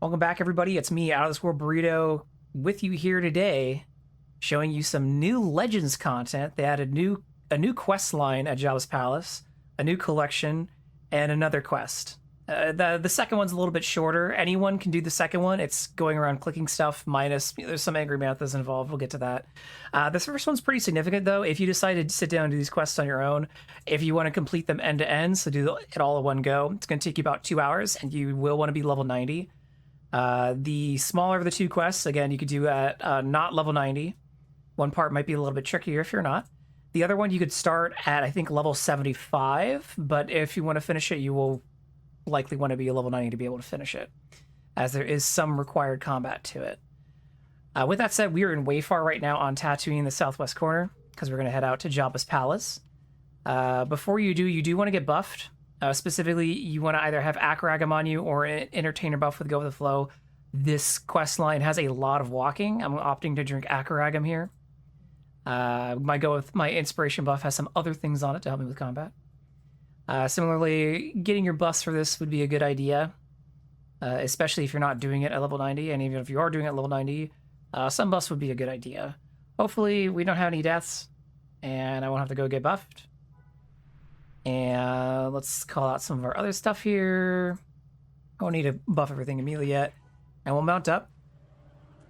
Welcome back, everybody. It's me, Out of This World Burrito, with you here today, showing you some new Legends content. They added a new quest line at Jabba's Palace, a new collection, and another quest. The second one's a little bit shorter. Anyone can do the second one. It's going around clicking stuff minus. There's some angry methods involved. We'll get to that. The first one's pretty significant though. If you decide to sit down and do these quests on your own, if you want to complete them end to end, so do it all in one go, it's going to take you about 2 hours, and you will want to be level 90. The smaller of the two quests, again, you could do at not level 90. One part might be a little bit trickier if you're not. The other one you could start at, I think, level 75, but if you want to finish it, you will likely want to be a level 90 to be able to finish it, as there is some required combat to it. With that said, we are in Wayfar right now on Tatooine in the southwest corner, because we're going to head out to Jabba's Palace. Before you do want to get buffed. Specifically, you want to either have Akragam on you or an Entertainer buff with Go with the Flow. This quest line has a lot of walking. I'm opting to drink Akragam here. My Inspiration buff has some other things on it to help me with combat. Similarly, getting your buffs for this would be a good idea, especially if you're not doing it at level 90, and even if you are doing it at level 90, some buffs would be a good idea. Hopefully, we don't have any deaths, and I won't have to go get buffed. And let's call out some of our other stuff here. I won't need to buff everything immediately yet. And we'll mount up.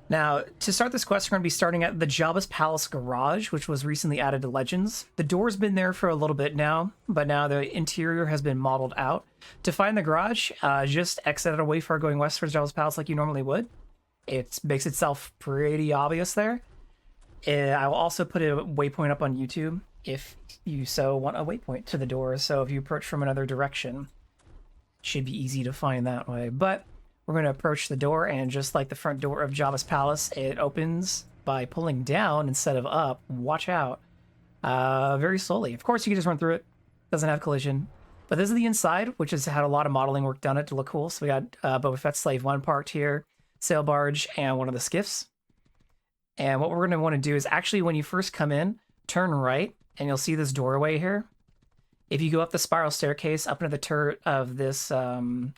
Now, to start this quest, we're going to be starting at the Jabba's Palace Garage, which was recently added to Legends. The door's been there for a little bit now, but now the interior has been modeled out. To find the garage, just exit out of Wayfar going west towards Jabba's Palace like you normally would. It makes itself pretty obvious there. I will also put a waypoint up on YouTube if you so want a waypoint to the door, so if you approach from another direction, it should be easy to find that way. But we're going to approach the door, and just like the front door of Jabba's Palace, it opens by pulling down instead of up. Watch out. Very slowly. Of course, you can just run through it. Doesn't have collision. But this is the inside, which has had a lot of modeling work done it to look cool. So we got Boba Fett's Slave 1 parked here, sail barge, and one of the skiffs. And what we're going to want to do is actually, when you first come in, turn right, and you'll see this doorway here. If you go up the spiral staircase up into the turret of this, I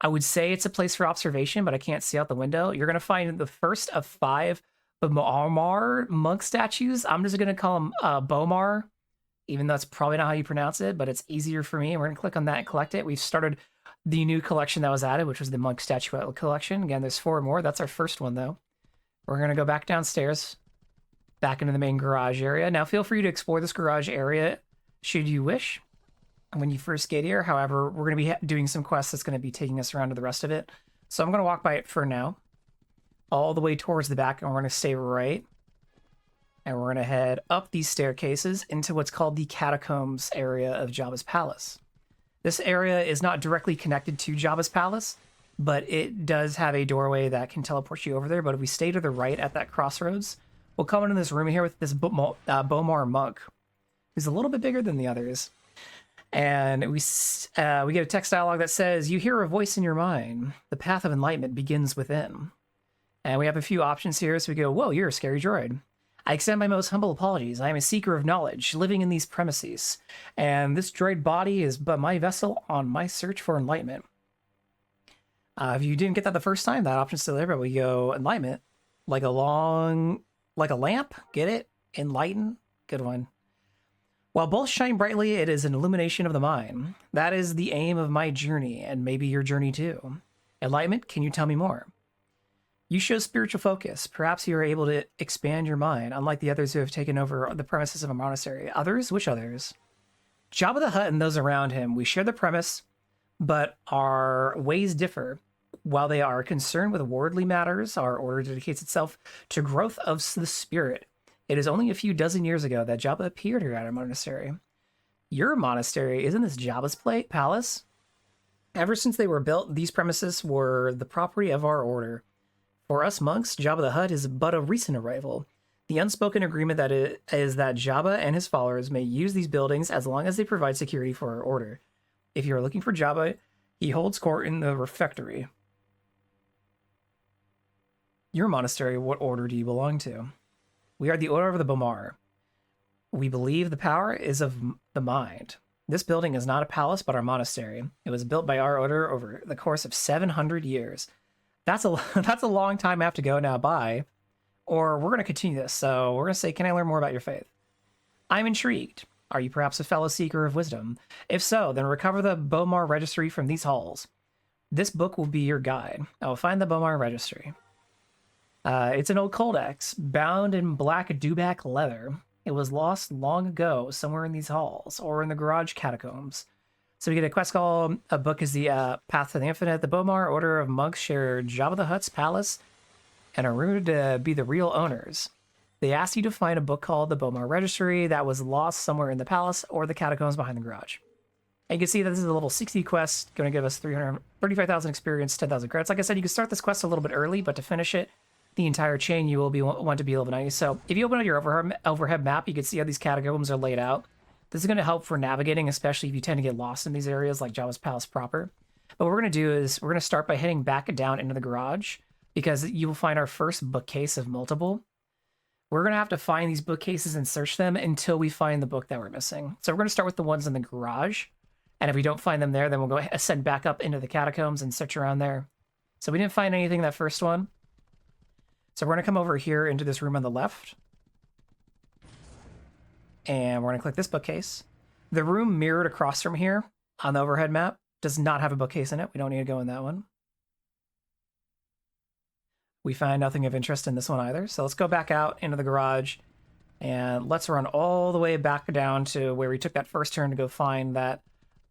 would say it's a place for observation, but I can't see out the window. You're going to find the first of 5 Bomar monk statues. I'm just going to call them Bomar, even though that's probably not how you pronounce it, but it's easier for me. We're going to click on that and collect it. We've started the new collection that was added, which was the monk statuette collection. Again, there's 4 more. That's our first one, though. We're going to go back downstairs, back into the main garage area. Now, feel free to explore this garage area should you wish when you first get here. However, we're going to be doing some quests that's going to be taking us around to the rest of it. So I'm going to walk by it for now, all the way towards the back, and we're going to stay right. And we're going to head up these staircases into what's called the Catacombs area of Jabba's Palace. This area is not directly connected to Jabba's Palace, but it does have a doorway that can teleport you over there. But if we stay to the right at that crossroads, we'll come into this room here with this Bomar monk, who's a little bit bigger than the others. And we get a text dialogue that says, "You hear a voice in your mind. The path of enlightenment begins within." And we have a few options here. So we go, "Whoa, you're a scary droid. I extend my most humble apologies. I am a seeker of knowledge, living in these premises. And this droid body is but my vessel on my search for enlightenment." If you didn't get that the first time, that option's still there, but we go enlightenment, like a lamp. Get it? Enlighten. Good one. "While both shine brightly, it is an illumination of the mind. That is the aim of my journey, and maybe your journey too. Enlightenment, can you tell me more? You show spiritual focus. Perhaps you are able to expand your mind, unlike the others who have taken over the premises of a monastery." Others? Which others? Jabba the Hutt and those around him. We share the premise, but our ways differ. While they are concerned with worldly matters, our order dedicates itself to growth of the spirit. It is only a few dozen years ago that Jabba appeared here at our monastery. Your monastery, isn't this Jabba's palace? Ever since they were built, these premises were the property of our order. For us monks, Jabba the Hutt is but a recent arrival. The unspoken agreement is that Jabba and his followers may use these buildings as long as they provide security for our order. If you are looking for Jabba, he holds court in the refectory. Your monastery, what order do you belong to? We are the Order of the Bomar. We believe the power is of the mind. This building is not a palace, but our monastery. It was built by our order over the course of 700 years. That's a that's a long time I have to go now. Bye. Or we're going to continue this. So we're going to say, can I learn more about your faith? I'm intrigued. Are you perhaps a fellow seeker of wisdom? If so, then recover the Bomar Registry from these halls. This book will be your guide. I will find the Bomar Registry. It's an old codex, bound in black dewback leather. It was lost long ago, somewhere in these halls, or in the garage catacombs. So we get a quest called, a book is the Path to the Infinite. The Bomar Order of Monks share Jabba the Hutt's palace and are rumored to be the real owners. They asked you to find a book called the Bomar Registry that was lost somewhere in the palace or the catacombs behind the garage. And you can see that this is a level 60 quest, going to give us 335,000 experience, 10,000 credits. Like I said, you can start this quest a little bit early, but to finish it, the entire chain, you will want to be level 90. So if you open up your overhead map, you can see how these catacombs are laid out. This is going to help for navigating, especially if you tend to get lost in these areas like Jabba's Palace proper. But what we're going to do is we're going to start by heading back down into the garage, because you will find our first bookcase of multiple. We're going to have to find these bookcases and search them until we find the book that we're missing. So we're going to start with the ones in the garage. And if we don't find them there, then we'll go ascend back up into the catacombs and search around there. So we didn't find anything in that first one. So we're going to come over here into this room on the left. And we're going to click this bookcase. The room mirrored across from here on the overhead map does not have a bookcase in it. We don't need to go in that one. We find nothing of interest in this one either. So let's go back out into the garage and let's run all the way back down to where we took that first turn to go find that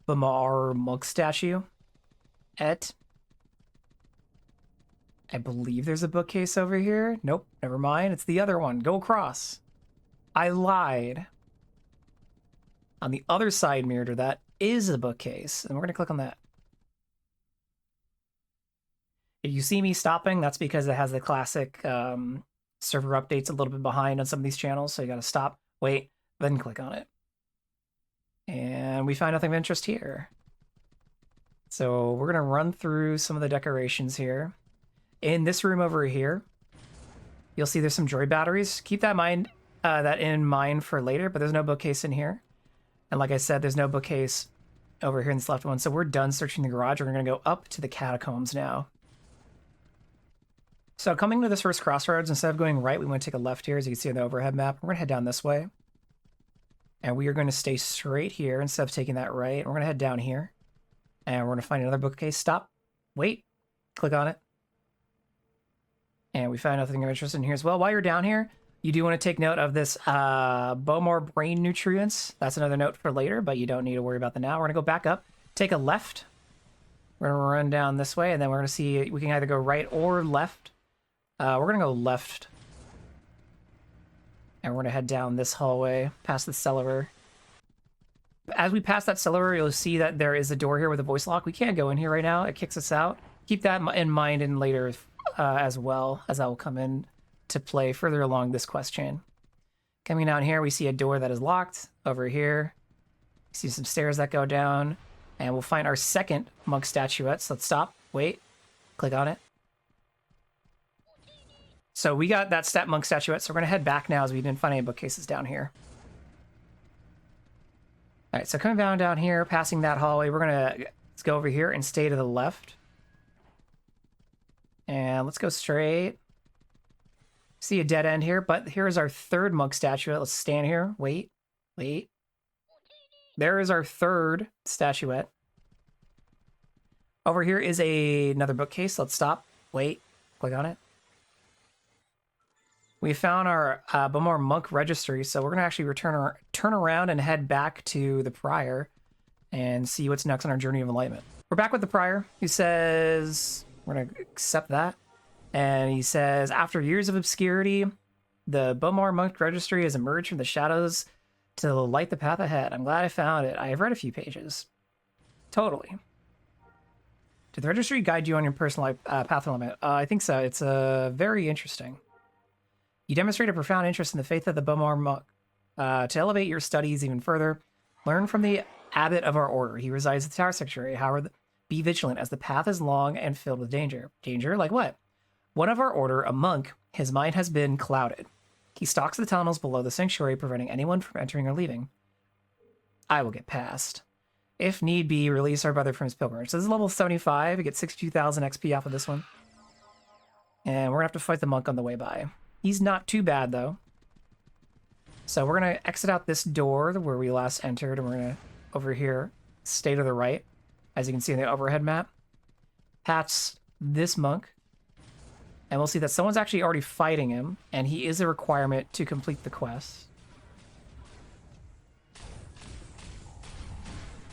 Bomar monk statue. I believe there's a bookcase over here. Nope, never mind. It's the other one. Go across. I lied. On the other side mirror to that is a bookcase, and we're going to click on that. If you see me stopping, that's because it has the classic server updates a little bit behind on some of these channels, so you got to stop, wait, then click on it. And we find nothing of interest here. So we're going to run through some of the decorations here. In this room over here, you'll see there's some droid batteries. Keep that in mind for later, but there's no bookcase in here. And like I said, there's no bookcase over here in this left one. So we're done searching the garage. We're going to go up to the catacombs now. So coming to this first crossroads, instead of going right, we want to take a left here, as you can see on the overhead map. We're going to head down this way. And we are going to stay straight here instead of taking that right. We're going to head down here. And we're going to find another bookcase. Stop. Wait. Click on it. And we found nothing of interest in here as well. While you're down here, you do want to take note of this Bomar brain nutrients. That's another note for later, but you don't need to worry about that now. We're going to go back up, take a left. We're going to run down this way, and then we're going to see we can either go right or left. We're going to go left. And we're going to head down this hallway, past the cellar. As we pass that cellar, you'll see that there is a door here with a voice lock. We can't go in here right now. It kicks us out. Keep that in mind in later as well, as that will come in to play further along this quest chain. Coming down here, we see a door that is locked. Over here, we see some stairs that go down. And we'll find our second monk statuette. So let's stop, wait, click on it. So we got that stat monk statuette, so we're going to head back now as we didn't find any bookcases down here. All right, so coming down here, passing that hallway, we're going to let's go over here and stay to the left. And let's go straight. See a dead end here, but here's our third monk statuette. Let's stand here. Wait. There is our third statuette. Over here is another bookcase. Let's stop. Wait. Click on it. We found our Bomar monk registry, so we're going to actually turn around and head back to the prior and see what's next on our journey of enlightenment. We're back with the prior. He says, we're going to accept that. And he says, after years of obscurity, the Bomar monk registry has emerged from the shadows to light the path ahead. I'm glad I found it. I have read a few pages. Totally. Did the registry guide you on your personal path enlightenment? I think so. It's very interesting. You demonstrate a profound interest in the faith of the Bomar monk. To elevate your studies even further, learn from the abbot of our order. He resides at the Tower Sanctuary. However, be vigilant, as the path is long and filled with danger. Danger? Like what? One of our order, a monk, his mind has been clouded. He stalks the tunnels below the sanctuary, preventing anyone from entering or leaving. I will get past. if need be, release our brother from his pilgrimage. So this is level 75. We get 62,000 XP off of this one. And we're going to have to fight the monk on the way by. He's not too bad, though. So we're going to exit out this door where we last entered, and we're going to, over here, stay to the right, as you can see in the overhead map. Pass this monk. And we'll see that someone's actually already fighting him, and he is a requirement to complete the quest.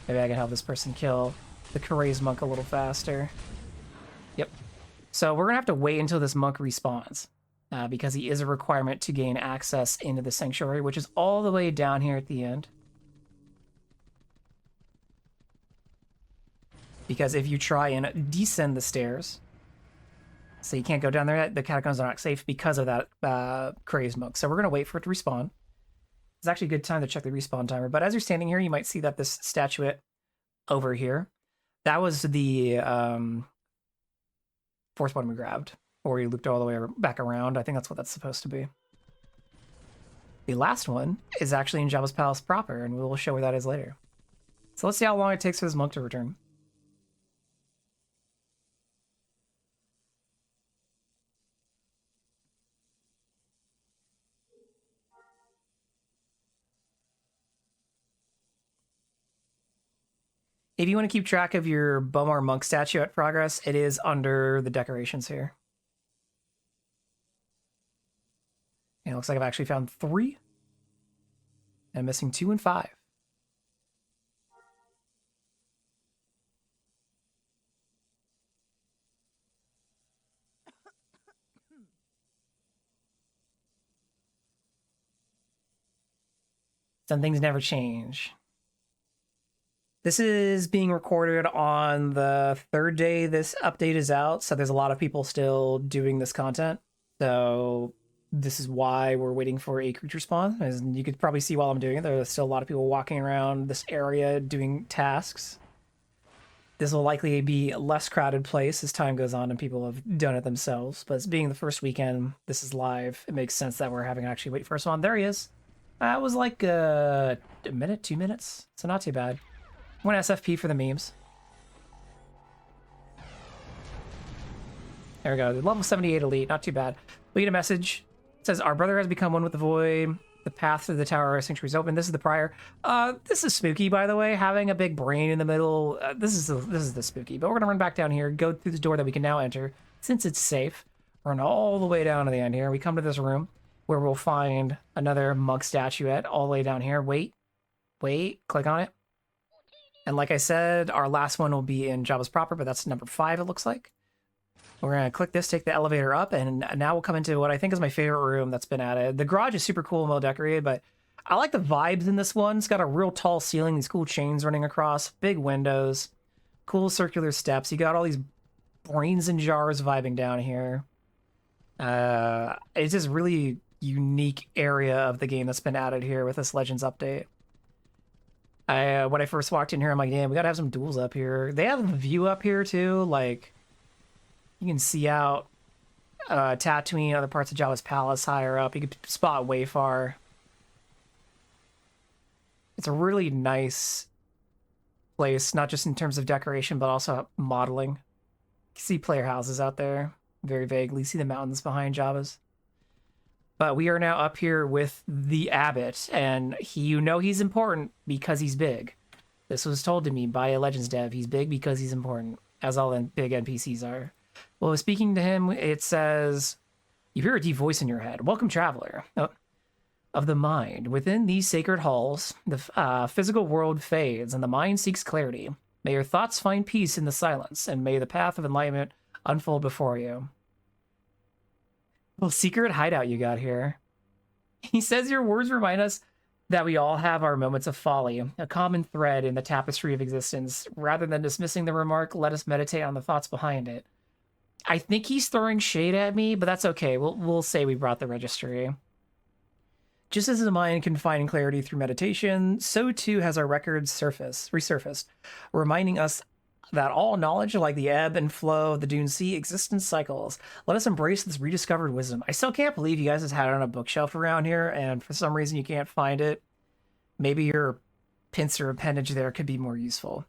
Maybe I can help this person kill the Crazed monk a little faster. Yep. So we're going to have to wait until this monk respawns, because he is a requirement to gain access into the sanctuary, which is all the way down here at the end. Because if you try and descend the stairs, so you can't go down there, the catacombs are not safe because of that Crazed monk. So we're going to wait for it to respawn. It's actually a good time to check the respawn timer. But as you're standing here, you might see that this statuette over here, that was the fourth one we grabbed. Or we looped all the way back around. I think that's what that's supposed to be. The last one is actually in Jabba's palace proper, and we'll show where that is later. So let's see how long it takes for this monk to return. If you want to keep track of your Bumar monk statue at progress, it is under the decorations here. And it looks like I've actually found 3. And I'm missing 2 and 5. Some things never change. This is being recorded on the 3rd day this update is out, so there's a lot of people still doing this content. So this is why we're waiting for a creature spawn. As you could probably see while I'm doing it, there's still a lot of people walking around this area doing tasks. This will likely be a less crowded place as time goes on and people have done it themselves. But it's being the first weekend, this is live. It makes sense that we're having to actually wait for a spawn. There he is. That was like a minute, 2 minutes, so not too bad. 1 SFP for the memes. There we go. Level 78 elite, not too bad. We get a message. It says, our brother has become one with the void. The path to the Tower of Sanctuary is open. This is the prior. This is spooky, by the way. Having a big brain in the middle. This is the spooky. But we're going to run back down here, go through the door that we can now enter. Since it's safe, run all the way down to the end here. We come to this room where we'll find another monk statuette all the way down here. Wait, click on it. And like I said, our last one will be in Jabba's proper, but that's number 5, it looks like. We're going to click this, take the elevator up, and now we'll come into what I think is my favorite room that's been added. The garage is super cool and well decorated, but I like the vibes in this one. It's got a real tall ceiling, these cool chains running across, big windows, cool circular steps. You got all these brains in jars vibing down here. It's just really unique area of the game that's been added here with this Legends update. When I first walked in here, I'm like, damn, we gotta have some duels up here. They have a view up here too, like you can see out Tatooine, other parts of Jabba's palace higher up. You can spot way far. It's a really nice place, not just in terms of decoration, but also modeling. You can see player houses out there, very vaguely. See the mountains behind Jabba's. But we are now up here with the Abbot, and he's important because he's big. This was told to me by a Legends dev. He's big because he's important, as all big NPCs are. Well, speaking to him, it says, you hear a deep voice in your head. Welcome, traveler. Of the mind. Within these sacred halls, the physical world fades, and the mind seeks clarity. May your thoughts find peace in the silence, and may the path of enlightenment unfold before you. Little secret hideout you got here. He says your words remind us that we all have our moments of folly, a common thread in the tapestry of existence. Rather than dismissing the remark, let us meditate on the thoughts behind it. I think he's throwing shade at me, but that's okay. We'll say we brought the registry. Just as the mind can find clarity through meditation, so too has our records resurfaced, reminding us that all knowledge, like the ebb and flow of the Dune Sea, exists in cycles. Let us embrace this rediscovered wisdom. I still can't believe you guys just had it on a bookshelf around here, and for some reason you can't find it. Maybe you're pincer appendage there could be more useful.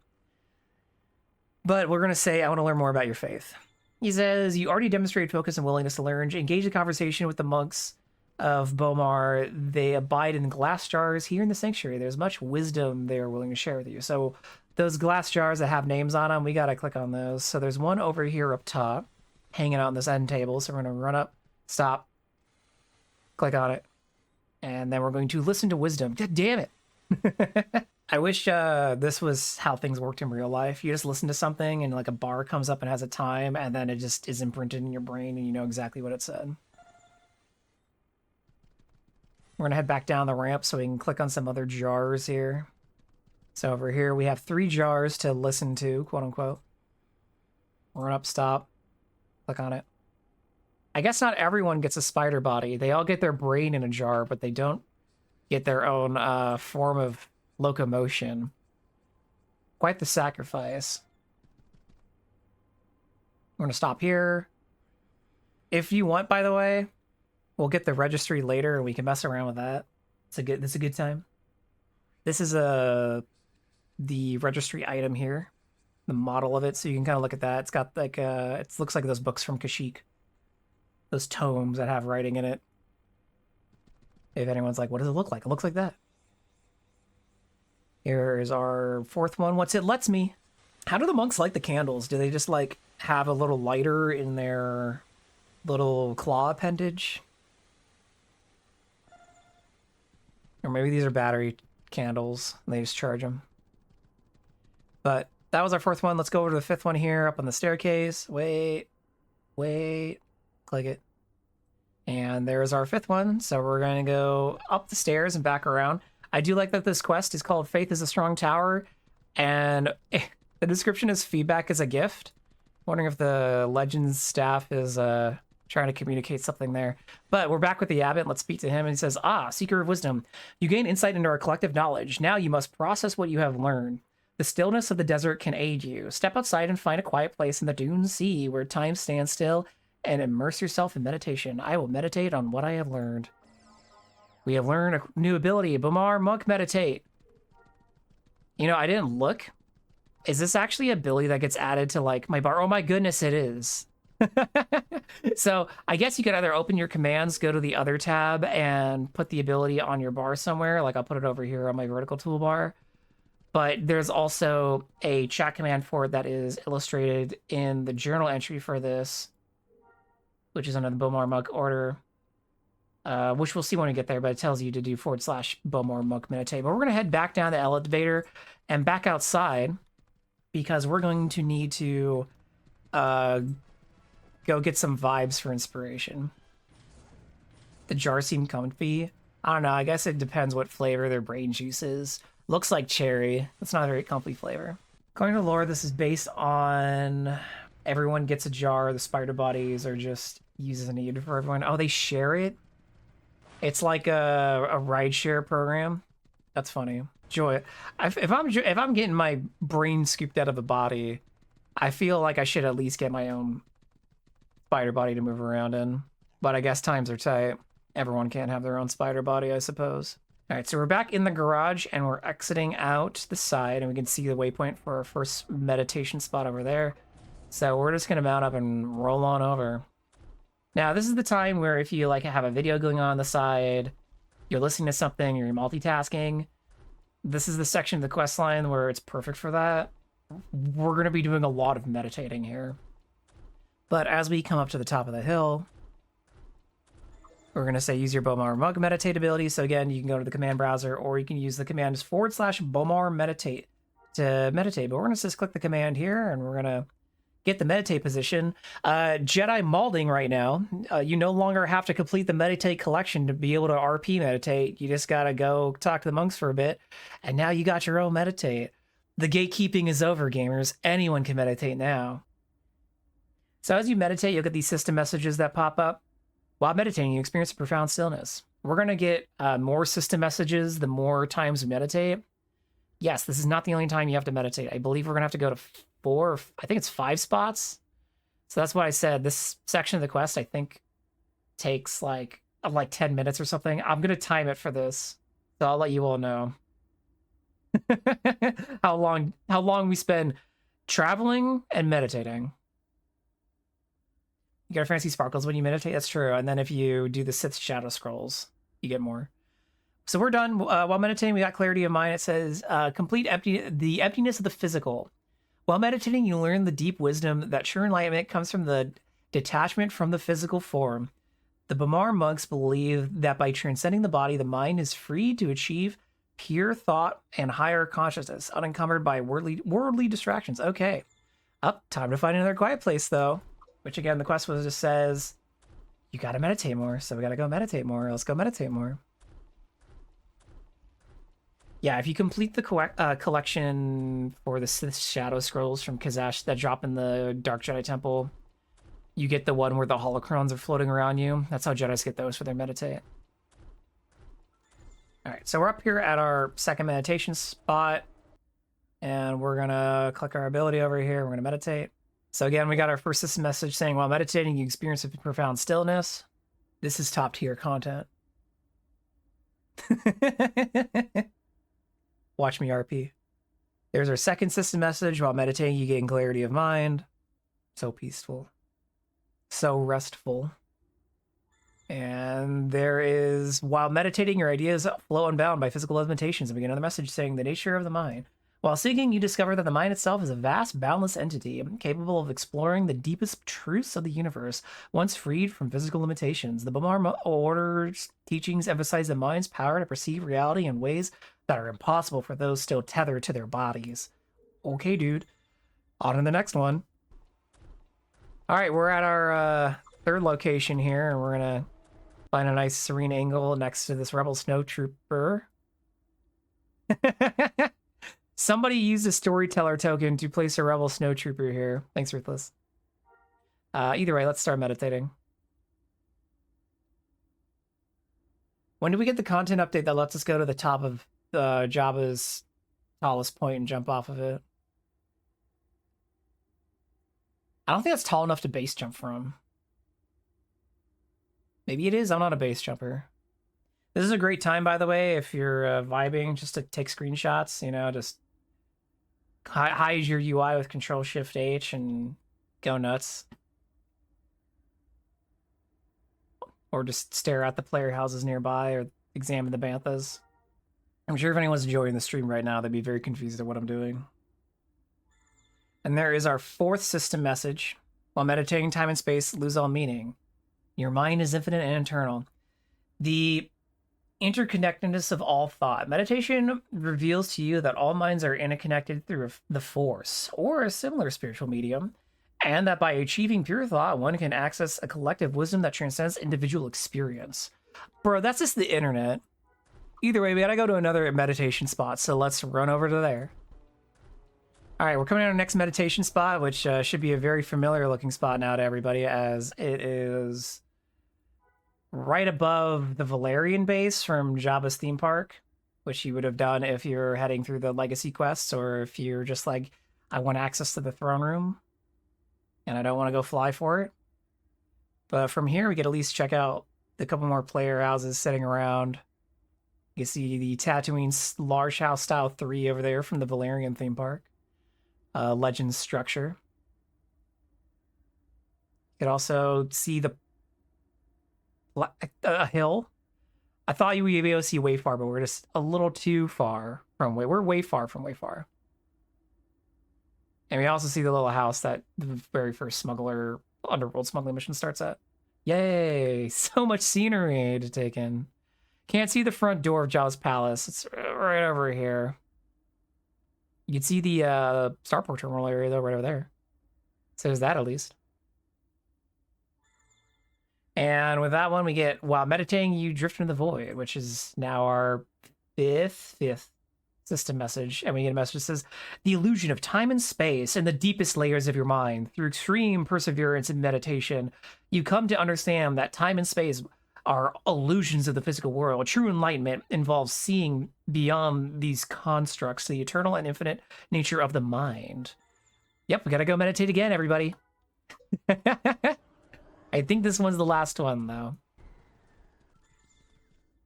But we're going to say, I want to learn more about your faith. He says, you already demonstrated focus and willingness to learn. Engage the conversation with the monks of Bomar. They abide in glass jars here in the sanctuary. There's much wisdom they are willing to share with you. So those glass jars that have names on them, we got to click on those. So there's one over here up top, hanging out on this end table. So we're going to run up, stop, click on it. And then we're going to listen to wisdom. God damn it. I wish this was how things worked in real life. You just listen to something and like a bar comes up and has a time, and then it just is imprinted in your brain and you know exactly what it said. We're going to head back down the ramp so we can click on some other jars here. So over here we have 3 jars to listen to, quote unquote. Run up, stop, click on it. I guess not everyone gets a spider body. They all get their brain in a jar, but they don't get their own form of locomotion. Quite the sacrifice. We're going to stop here. If you want, by the way, we'll get the registry later and we can mess around with that. It's a good time. This is the registry item here, the model of it, so you can kind of look at that. It's got like it looks like those books from Kashyyyk, those tomes that have writing in it. If anyone's like, what does it look like? It looks like that. Here is our 4th one. What's it lets me? How do the monks like the candles? Do they just like have a little lighter in their little claw appendage? Or maybe these are battery candles and they just charge them. But that was our 4th one. Let's go over to the 5th one here up on the staircase. Wait, click it. And there's our 5th one. So we're going to go up the stairs and back around. I do like that this quest is called Faith is a Strong Tower. And the description is feedback is a gift. Wondering if the Legends staff is trying to communicate something there. But we're back with the abbot. Let's speak to him. And he says, Seeker of Wisdom, you gain insight into our collective knowledge. Now you must process what you have learned. The stillness of the desert can aid you. Step outside and find a quiet place in the dunes sea where time stands still and immerse yourself in meditation. I will meditate on what I have learned. We have learned a new ability, Bomar Monk Meditate. You know, I didn't look. Is this actually an ability that gets added to like my bar? Oh my goodness, it is. So I guess you could either open your commands, go to the other tab and put the ability on your bar somewhere. Like I'll put it over here on my vertical toolbar. But there's also a chat command for it that is illustrated in the journal entry for this, which is under the Bomar Monk order. Which we'll see when we get there, but it tells you to do /Bomar Monk Meditate. But we're going to head back down the elevator and back outside because we're going to need to go get some vibes for inspiration. The jars seem comfy. I don't know. I guess it depends what flavor their brain juice is. Looks like cherry. That's not a very comfy flavor. According to lore, this is based on everyone gets a jar. The spider bodies are just used as a need for everyone. Oh, they share it? It's like a rideshare program. That's funny. Joy. If I'm getting my brain scooped out of a body, I feel like I should at least get my own spider body to move around in. But I guess times are tight. Everyone can't have their own spider body, I suppose. All right, so we're back in the garage and we're exiting out the side, and we can see the waypoint for our first meditation spot over there. So we're just gonna mount up and roll on over. Now, this is the time where if you like have a video going on the side, you're listening to something, you're multitasking, this is the section of the quest line where it's perfect for that. We're going to be doing a lot of meditating here. But as we come up to the top of the hill, we're going to say use your Bomar Monk Meditate ability. So again, you can go to the command browser, or you can use the command /Bomar Meditate to meditate. But we're going to just click the command here, and we're going to get the meditate position. Jedi Malding right now. You no longer have to complete the meditate collection to be able to RP meditate. You just gotta go talk to the monks for a bit, and now you got your own meditate. The gatekeeping is over, gamers. Anyone can meditate now. So as you meditate, you'll get these system messages that pop up. While meditating, you experience a profound stillness. We're gonna get more system messages the more times we meditate. Yes, this is not the only time you have to meditate. I believe we're gonna have to go to 4, I think it's 5 spots. So that's why I said this section of the quest, I think, takes like 10 minutes or something. I'm going to time it for this, so I'll let you all know. How long we spend traveling and meditating. You get fancy sparkles when you meditate. That's true. And then if you do the Sith Shadow Scrolls, you get more. So we're done. While meditating, we got clarity of mind. It says complete the emptiness of the physical. While meditating, you learn the deep wisdom that true enlightenment comes from the detachment from the physical form. The Bamar monks believe that by transcending the body, the mind is free to achieve pure thought and higher consciousness, unencumbered by worldly distractions. Okay. Up, time to find another quiet place, though. Which, again, the quest was just says, you gotta meditate more, so we gotta go meditate more. Let's go meditate more. Yeah, if you complete the collection for the Sith Shadow Scrolls from Kazash that drop in the Dark Jedi Temple, you get the one where the holocrons are floating around you. That's how Jedis get those for their meditate. All right, so we're up here at our second meditation spot, and we're gonna click our ability over here. We're gonna meditate. So again, we got our first system message saying, while meditating, you experience a profound stillness. This is top tier content. Watch me RP. There's our second system message. While meditating, you gain clarity of mind. So peaceful. So restful. And there is, while meditating, your ideas flow unbound by physical limitations. And we get another message saying, the nature of the mind. While seeking, you discover that the mind itself is a vast, boundless entity, capable of exploring the deepest truths of the universe, once freed from physical limitations. The Bamar Order's teachings emphasize the mind's power to perceive reality in ways that are impossible for those still tethered to their bodies. Okay, dude. On to the next one. All right, we're at our third location here, and we're going to find a nice serene angle next to this Rebel Snowtrooper. Somebody used a storyteller token to place a Rebel Snowtrooper here. Thanks, Ruthless. Either way, let's start meditating. When do we get the content update that lets us go to the top of Jabba's tallest point and jump off of it? I don't think that's tall enough to base jump from. Maybe it is. I'm not a base jumper. This is a great time, by the way, if you're vibing, just to take screenshots, you know, just hide your UI with Control-Shift-H and go nuts. Or just stare at the player houses nearby or examine the banthas. I'm sure if anyone's enjoying the stream right now, they'd be very confused at what I'm doing. And there is our fourth system message. While meditating, time and space lose all meaning. Your mind is infinite and eternal. The interconnectedness of all thought. Meditation reveals to you that all minds are interconnected through the Force or a similar spiritual medium, and that by achieving pure thought, one can access a collective wisdom that transcends individual experience. Bro, that's just the internet. Either way, we gotta go to another meditation spot, so let's run over to there. All right, we're coming to our next meditation spot, which should be a very familiar looking spot now to everybody, as it is right above the Valerian base from Jabba's theme park, which you would have done if you're heading through the legacy quests, or if you're just like, I want access to the throne room and I don't want to go fly for it. But from here, we could at least check out the couple more player houses sitting around. You can see the Tatooine large house style 3 over there from the Valerian theme park. Legends structure. You could also see a hill. I thought you would be able to see way far, but we're just a little too far from we're way far from way far. And we also see the little house that the very first underworld smuggling mission starts at. Yay! So much scenery to take in. Can't see the front door of Jabba's palace. It's right over here. You can see the starport terminal area though, right over there. So there's that at least. And with that one, we get, while meditating, you drift into the void, which is now our fifth system message. And we get a message that says, the illusion of time and space in the deepest layers of your mind. Through extreme perseverance and meditation, you come to understand that time and space are illusions of the physical world. True enlightenment involves seeing beyond these constructs, the eternal and infinite nature of the mind. Yep, we gotta go meditate again, everybody. I think this one's the last one, though.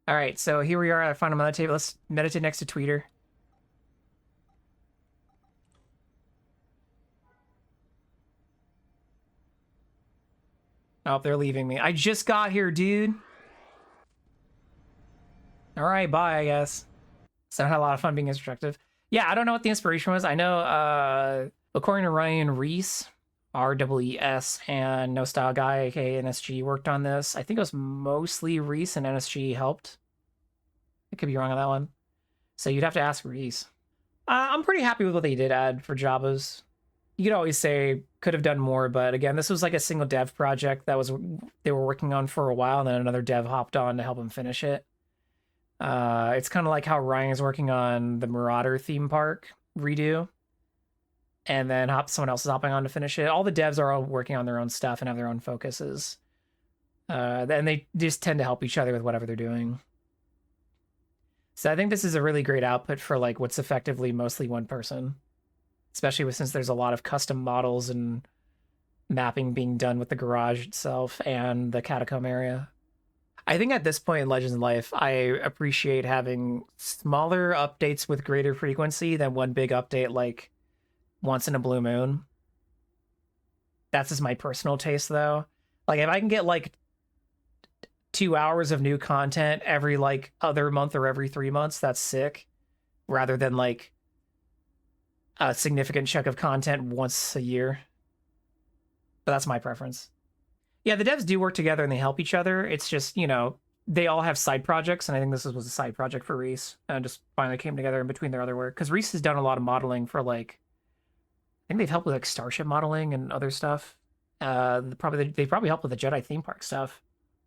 All right, so here we are at Final Meditate. Let's meditate next to Tweeter. Oh, they're leaving me. I just got here, dude. All right, bye, I guess. So I had a lot of fun being instructive. Yeah, I don't know what the inspiration was. I know, according to Ryan Reese, RWES, and No Style Guy, aka NSG, worked on this. I think it was mostly Reese and NSG helped. I could be wrong on that one. So you'd have to ask Reese. I'm pretty happy with what they did add for Jabba's. You could always say could have done more, but again, this was like a single dev project that they were working on for a while, and then another dev hopped on to help them finish it. It's kind of like how Ryan is working on the Marauder theme park redo, and then someone else is hopping on to finish it. All the devs are all working on their own stuff and have their own focuses, and they just tend to help each other with whatever they're doing. So I think this is a really great output for like what's effectively mostly one person, especially since there's a lot of custom models and mapping being done with the garage itself and the catacomb area. I think at this point in Legends of Life, I appreciate having smaller updates with greater frequency than one big update like once in a blue moon. That's just my personal taste, though. Like, if I can get like 2 hours of new content every like other month or every 3 months, that's sick. Rather than like a significant chunk of content once a year. But that's my preference. Yeah, the devs do work together and they help each other. It's just, you know, they all have side projects, and I think this was a side project for Reese, and just finally came together in between their other work. Because Reese has done a lot of modeling for like, I think they've helped with like Starship modeling and other stuff. They probably helped with the Jedi theme park stuff.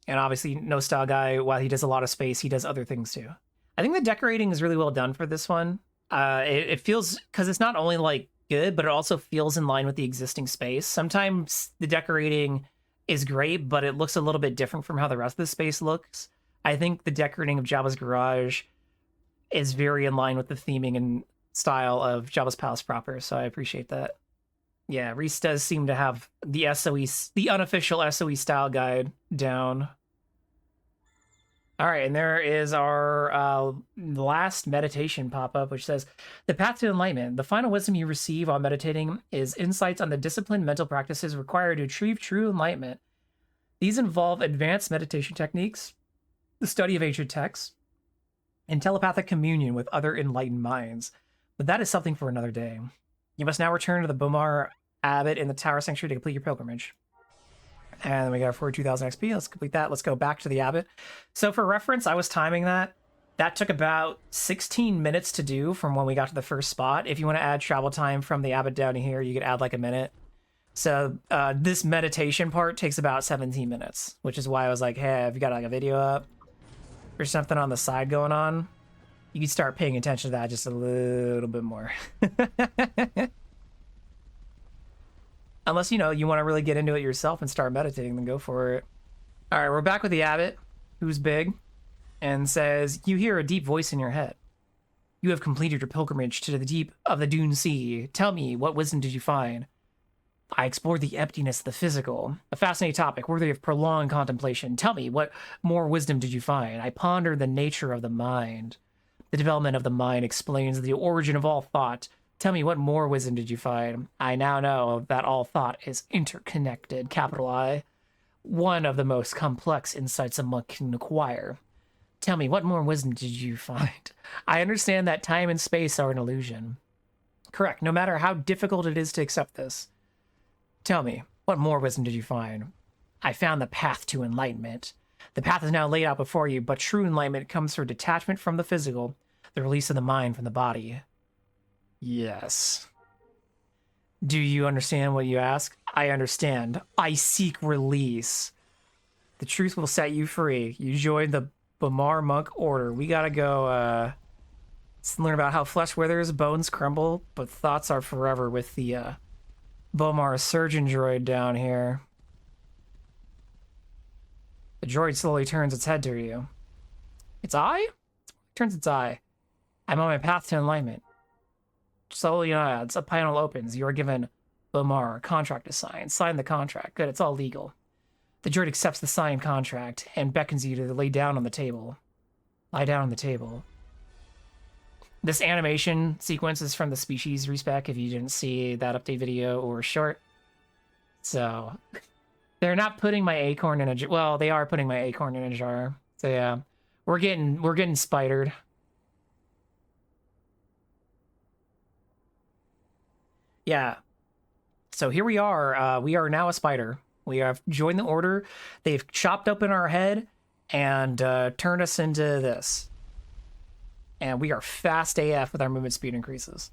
And obviously, No Style Guy, while he does a lot of space, he does other things too. I think the decorating is really well done for this one. It feels, because it's not only like good, but it also feels in line with the existing space. Sometimes the decorating is great, but it looks a little bit different from how the rest of the space looks. I think the decorating of Jabba's garage is very in line with the theming and style of Jabba's palace proper, so I appreciate that. Yeah, Reese does seem to have the the unofficial SOE style guide down. All right, and there is our last meditation pop-up, which says, the path to enlightenment. The final wisdom you receive while meditating is insights on the disciplined mental practices required to achieve true enlightenment. These involve advanced meditation techniques, the study of ancient texts, and telepathic communion with other enlightened minds. But that is something for another day. You must now return to the Bomar Abbot in the Tower Sanctuary to complete your pilgrimage. And then we got 42,000 XP. Let's complete that. Let's go back to the Abbot. So for reference, I was timing that. That took about 16 minutes to do from when we got to the first spot. If you want to add travel time from the Abbot down to here, you could add like a minute. So this meditation part takes about 17 minutes, which is why I was like, hey, if you got like a video up or something on the side going on, you can start paying attention to that just a little bit more. Unless, you know, you want to really get into it yourself and start meditating, then go for it. All right, we're back with the Abbot, who's big, and says, you hear a deep voice in your head. You have completed your pilgrimage to the deep of the Dune Sea. Tell me, what wisdom did you find? I explored the emptiness of the physical, a fascinating topic worthy of prolonged contemplation. Tell me, what more wisdom did you find? I pondered the nature of the mind. The development of the mind explains the origin of all thought. Tell me, what more wisdom did you find? I now know that all thought is interconnected, capital I. One of the most complex insights a monk can acquire. Tell me, what more wisdom did you find? I understand that time and space are an illusion. Correct, no matter how difficult it is to accept this. Tell me, what more wisdom did you find? I found the path to enlightenment. The path is now laid out before you, but true enlightenment comes through detachment from the physical, the release of the mind from the body. Yes. Do you understand what you ask? I understand. I seek release. The truth will set you free. You joined the Bomar Monk Order. We gotta go, let's learn about how flesh withers, bones crumble, but thoughts are forever with the, Bomar surgeon droid down here. The droid slowly turns its head to you. Its eye? It turns its eye. I'm on my path to enlightenment. Slowly nods. A panel opens. You are given Bomar, a contract to sign. Sign the contract. Good, it's all legal. The droid accepts the signed contract and beckons you to lay down on the table. Lie down on the table. This animation sequence is from the Species respec, if you didn't see that update video or short. So, They're not putting my acorn in a jar. Well, they are putting my acorn in a jar. So yeah, we're getting spidered. Yeah. So here we are. We are now a spider. We have joined the order. They've chopped open our head and turned us into this. And we are fast AF with our movement speed increases.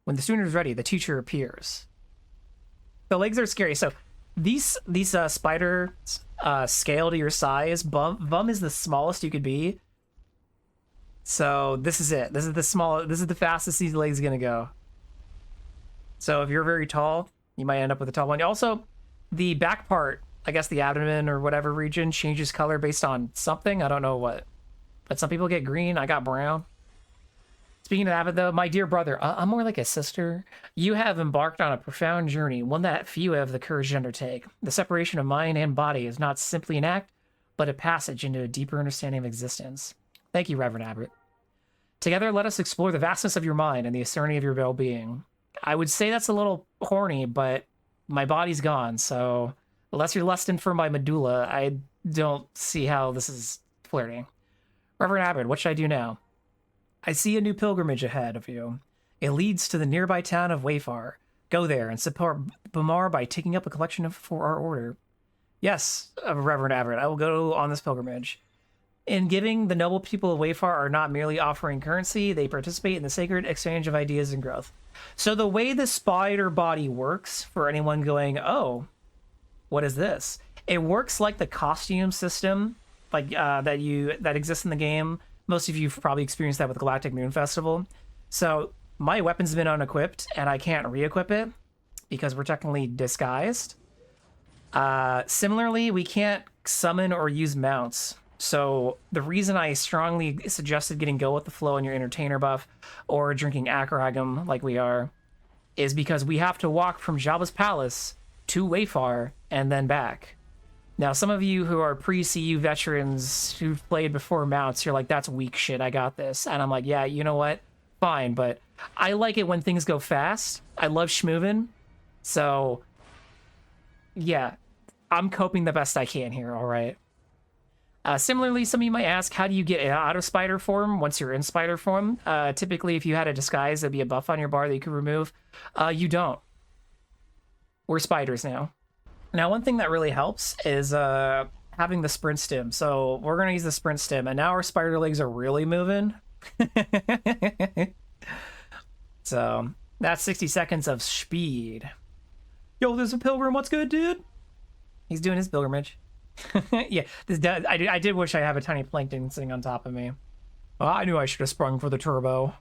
When the student is ready, the teacher appears. The legs are scary. So these spiders scale to your size. Bum is the smallest you could be. So this is it. This is the fastest these legs are gonna go. So if you're very tall, you might end up with a tall one. Also, the back part, I guess the abdomen or whatever region, changes color based on something. I don't know what. But some people get green. I got brown. Speaking of that, though, my dear brother, I'm more like a sister. You have embarked on a profound journey, one that few have the courage to undertake. The separation of mind and body is not simply an act, but a passage into a deeper understanding of existence. Thank you, Reverend Abbott. Together, let us explore the vastness of your mind and the eternity of your well-being. I would say that's a little horny, but my body's gone, so unless you're lusting for my medulla, I don't see how this is flirting. Reverend Abbott, what should I do now? I see a new pilgrimage ahead of you. It leads to the nearby town of Wayfar. Go there and support Bamar by taking up a collection for our order. Yes, Reverend Abbott, I will go on this pilgrimage. In giving, the noble people of Wayfar are not merely offering currency, they participate in the sacred exchange of ideas and growth. So the way the spider body works, for anyone going, oh, what is this? It works like the costume system like that exists in the game. Most of you've probably experienced that with Galactic Moon Festival. So my weapon's been unequipped, and I can't re-equip it because we're technically disguised. Similarly, we can't summon or use mounts. So the reason I strongly suggested getting Go With The Flow in your Entertainer buff or drinking Akragum like we are is because we have to walk from Jabba's palace to Wayfar and then back. Now, some of you who are pre-CU veterans who've played before mounts, you're like, that's weak shit, I got this. And I'm like, yeah, you know what? Fine, but I like it when things go fast. I love schmoovin'. So, yeah, I'm coping the best I can here, all right? Similarly, some of you might ask, how do you get out of spider form once you're in spider form? Typically, if you had a disguise, there'd be a buff on your bar that you could remove. You don't. We're spiders now. Now, one thing that really helps is having the sprint stim. So we're going to use the sprint stim, and now our spider legs are really moving. So that's 60 seconds of speed. Yo, there's a pilgrim. What's good, dude? He's doing his pilgrimage. Yeah, I did wish I had a tiny plankton sitting on top of me. Well, I knew I should have sprung for the turbo.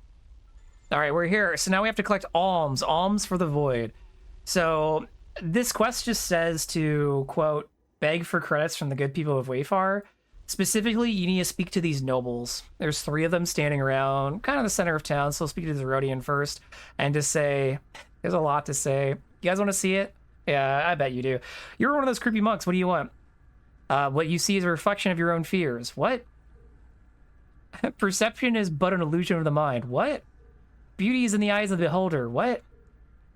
All right, we're here. So now we have to collect alms for the void. So this quest just says to, quote, beg for credits from the good people of Wayfar. Specifically, you need to speak to these nobles. There's 3 of them standing around, kind of the center of town, so speak to the Rodian first, and just say, there's a lot to say. You guys want to see it? Yeah, I bet you do. You're one of those creepy monks. What do you want? What you see is a reflection of your own fears. What? Perception is but an illusion of the mind. What? Beauty is in the eyes of the beholder. What?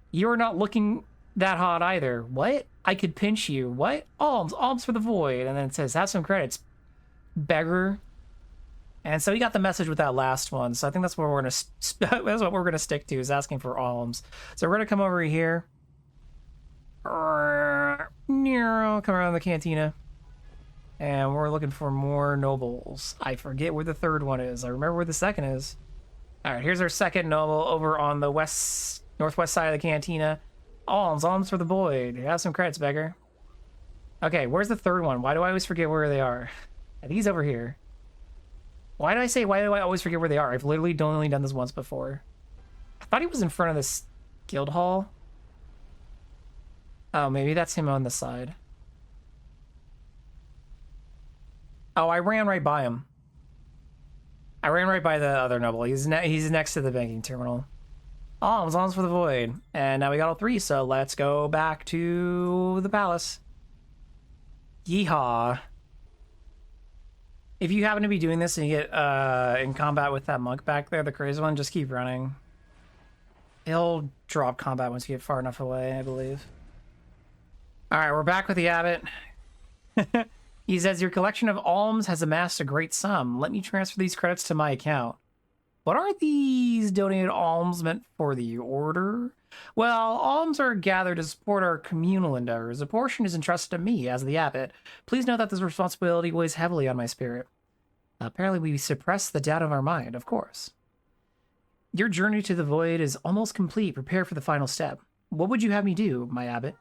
You're not looking that hot either. What? I could pinch you. What? Alms for the void. And then it says, have some credits, beggar. And so we got the message with that last one. So I think that's what we're gonna stick to, is asking for alms. So we're gonna come over here. Come around the cantina. And we're looking for more nobles. I forget where the third one is. I remember where the second is. All right, here's our second noble over on the northwest side of the cantina. Alms for the void. Have some credits, beggar. Okay, where's the third one? Why do I always forget where they are? I think he's over here. Why do I always forget where they are? I've literally only done this once before. I thought he was in front of this guild hall. Oh, maybe that's him on the side. Oh, I ran right by him. I ran right by the other noble. He's next to the banking terminal. Alms for the void. And now we got all 3, so let's go back to the palace. Yeehaw. If you happen to be doing this and you get in combat with that monk back there, the crazy one, just keep running. He'll drop combat once you get far enough away, I believe. All right, we're back with the abbot. He says, your collection of alms has amassed a great sum. Let me transfer these credits to my account. What are these donated alms meant for the order? Well, alms are gathered to support our communal endeavors. A portion is entrusted to me as the abbot. Please note that this responsibility weighs heavily on my spirit. Apparently, we suppress the doubt of our mind, of course. Your journey to the void is almost complete. Prepare for the final step. What would you have me do, my abbot?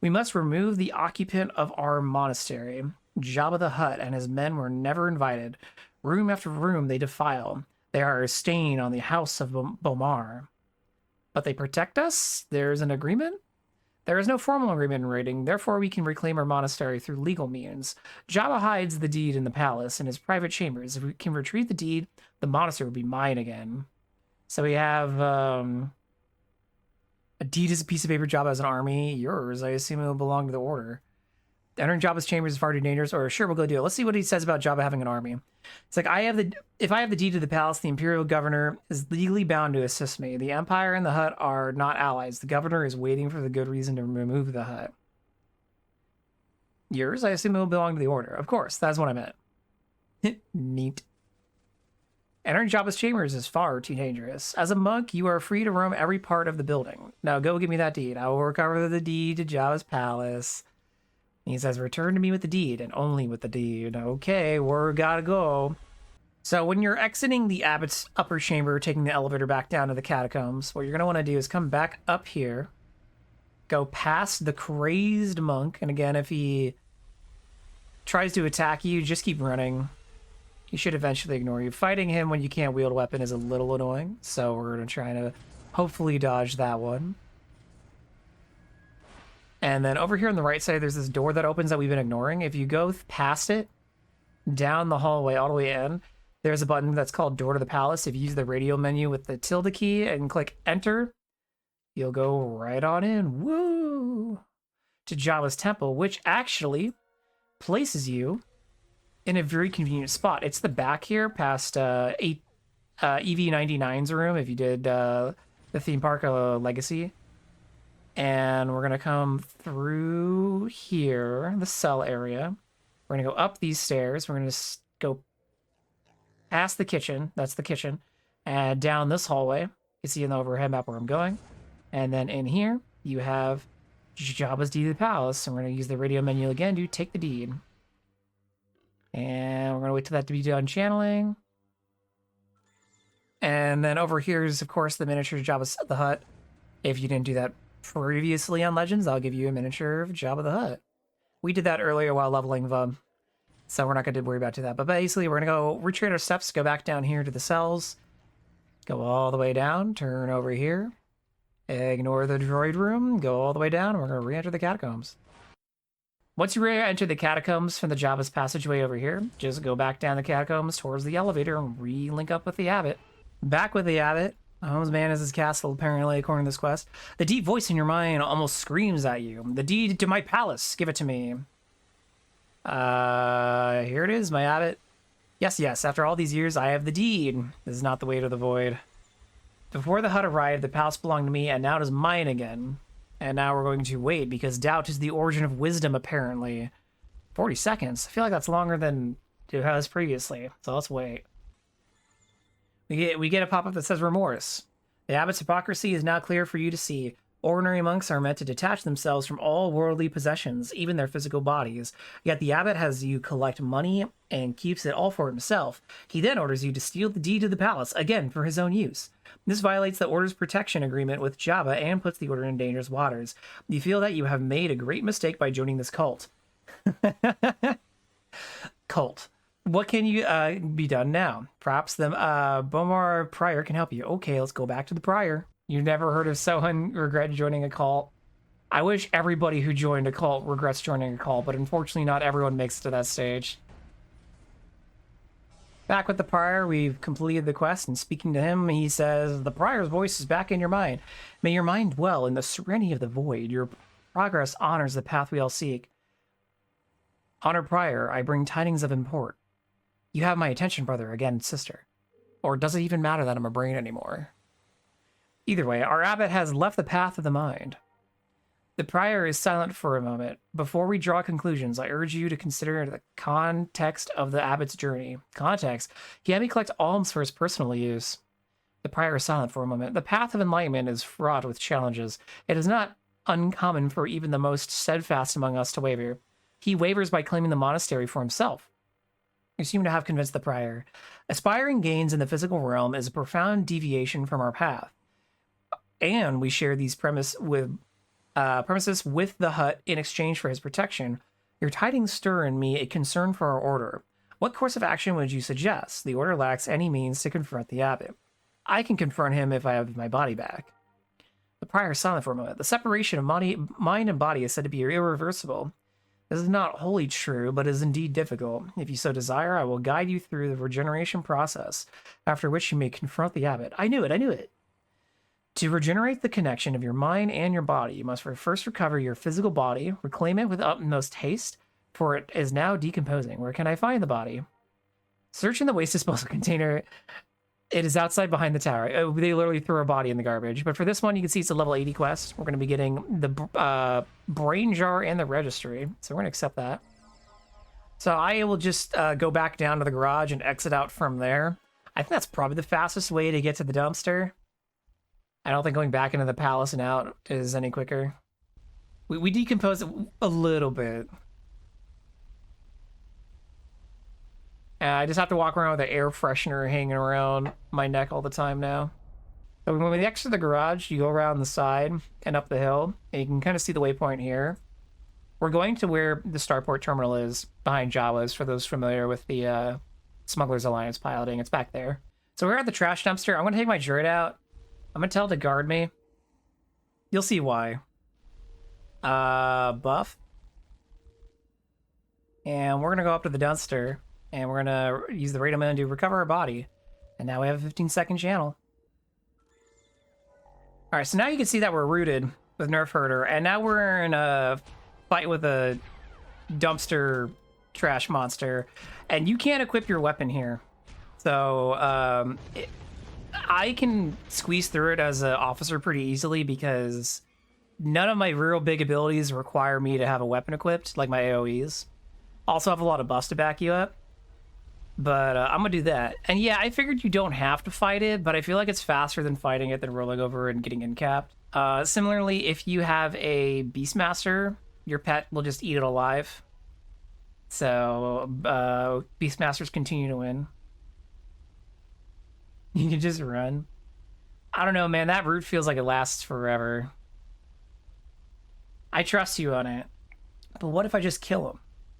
We must remove the occupant of our monastery. Jabba the Hutt and his men were never invited. Room after room they defile. They are a stain on the house of Bomar. But they protect us? There's an agreement? There is no formal agreement in writing, therefore we can reclaim our monastery through legal means. Jabba hides the deed in the palace in his private chambers. If we can retrieve the deed, the monastery will be mine again. So we have, a deed is a piece of paper. Jabba has an army. Yours, I assume it will belong to the order. Entering Jabba's chambers is far too dangerous, or sure, we'll go do it. Let's see what he says about Jabba having an army. It's like, if I have the deed to the palace, the Imperial Governor is legally bound to assist me. The Empire and the Hutt are not allies. The Governor is waiting for the good reason to remove the Hutt. Yours, I assume it will belong to the order. Of course, that's what I meant. Neat. Entering Jabba's chambers is far too dangerous. As a monk, you are free to roam every part of the building. Now go give me that deed. I will recover the deed to Jabba's palace. He says, return to me with the deed, and only with the deed. Okay, we're gotta go. So when you're exiting the abbot's upper chamber, taking the elevator back down to the catacombs, what you're gonna want to do is come back up here, go past the crazed monk, and again, if he tries to attack you, just keep running. He should eventually ignore you. Fighting him when you can't wield a weapon is a little annoying, so we're gonna try to hopefully dodge that one. And then over here on the right side, there's this door that opens that we've been ignoring. If you go past it, down the hallway, all the way in, there's a button that's called Door to the Palace. If you use the radio menu with the tilde key and click Enter, you'll go right on in, woo, to Jabba's temple, which actually places you in a very convenient spot. It's the back here, past EV99's room, if you did the theme park Legacy. And we're gonna come through here, the cell area. We're gonna go up these stairs. We're gonna go past the kitchen. That's the kitchen. And down this hallway. You can see in the overhead map where I'm going. And then in here, you have Jabba's deed to the palace. And we're gonna use the radio menu again to take the deed. And we're gonna wait till that to be done channeling. And then over here is, of course, the miniature Jabba the Hutt. If you didn't do that previously on Legends, I'll give you a miniature of Jabba the Hutt. We did that earlier while leveling Vub, so we're not going to worry about that. But basically, we're going to go retrace our steps, go back down here to the cells, go all the way down, turn over here, ignore the droid room, go all the way down, and we're going to re-enter the catacombs. Once you re-enter the catacombs from the Jabba's passageway over here, just go back down the catacombs towards the elevator and re-link up with the abbot. Back with the abbot. Homesman is his castle, apparently, according to this quest. The deep voice in your mind almost screams at you. The deed to my palace. Give it to me. Here it is, my abbot. Yes, yes, after all these years, I have the deed. This is not the way to the void. Before the Hutt arrived, the palace belonged to me, and now it is mine again. And now we're going to wait, because doubt is the origin of wisdom, apparently. 40 seconds. I feel like that's longer than it has previously, so let's wait. We get a pop-up that says remorse. The abbot's hypocrisy is now clear for you to see. Ordinary monks are meant to detach themselves from all worldly possessions, even their physical bodies. Yet the abbot has you collect money and keeps it all for himself. He then orders you to steal the deed to the palace, again for his own use. This violates the order's protection agreement with Jabba and puts the order in dangerous waters. You feel that you have made a great mistake by joining this cult. Cult. What can you be done now? Perhaps the Bomar Prior can help you. Okay, let's go back to the Prior. You've never heard of someone regret joining a cult? I wish everybody who joined a cult regrets joining a cult, but unfortunately not everyone makes it to that stage. Back with the Prior, we've completed the quest, and speaking to him, he says, the Prior's voice is back in your mind. May your mind dwell in the serenity of the void. Your progress honors the path we all seek. Honor Prior, I bring tidings of import. You have my attention, brother, again, sister. Or does it even matter that I'm a brain anymore? Either way, our abbot has left the path of the mind. The prior is silent for a moment. Before we draw conclusions, I urge you to consider the context of the abbot's journey. Context? He had me collect alms for his personal use. The prior is silent for a moment. The path of enlightenment is fraught with challenges. It is not uncommon for even the most steadfast among us to waver. He wavers by claiming the monastery for himself. You seem to have convinced the prior. Aspiring gains in the physical realm is a profound deviation from our path. And we share these premises with the hut in exchange for his protection. Your tidings stir in me a concern for our order. What course of action would you suggest? The order lacks any means to confront the abbot. I can confront him if I have my body back. The prior is silent for a moment. The separation of mind and body is said to be irreversible. This is not wholly true, but is indeed difficult. If you so desire, I will guide you through the regeneration process, after which you may confront the abbot. I knew it. To regenerate the connection of your mind and your body, you must first recover your physical body, reclaim it with utmost haste, for it is now decomposing. Where can I find the body? Search in the waste disposal container. It is outside behind the tower. They literally threw a body in the garbage. But for this one, you can see it's a level 80 quest. We're going to be getting the brain jar and the registry. So we're going to accept that. So I will just go back down to the garage and exit out from there. I think that's probably the fastest way to get to the dumpster. I don't think going back into the palace and out is any quicker. We decompose it a little bit. I just have to walk around with an air freshener hanging around my neck all the time now. So when we exit the garage, you go around the side and up the hill, and you can kind of see the waypoint here. We're going to where the starport terminal is, behind Jabba's, for those familiar with the Smugglers Alliance piloting. It's back there. So we're at the trash dumpster. I'm going to take my droid out. I'm going to tell it to guard me. You'll see why. Buff. And we're going to go up to the dumpster. And we're going to use the radar man to recover our body. And now we have a 15-second channel. Alright, so now you can see that we're rooted with Nerf Herder. And now we're in a fight with a dumpster trash monster. And you can't equip your weapon here. So, I can squeeze through it as an officer pretty easily because none of my real big abilities require me to have a weapon equipped, like my AoEs. Also have a lot of buffs to back you up. But I'm going to do that. And yeah, I figured you don't have to fight it, but I feel like it's faster than fighting it than rolling over and getting incapped. Similarly, if you have a Beastmaster, your pet will just eat it alive. So Beastmasters continue to win. You can just run. I don't know, man. That route feels like it lasts forever. I trust you on it. But what if I just kill him?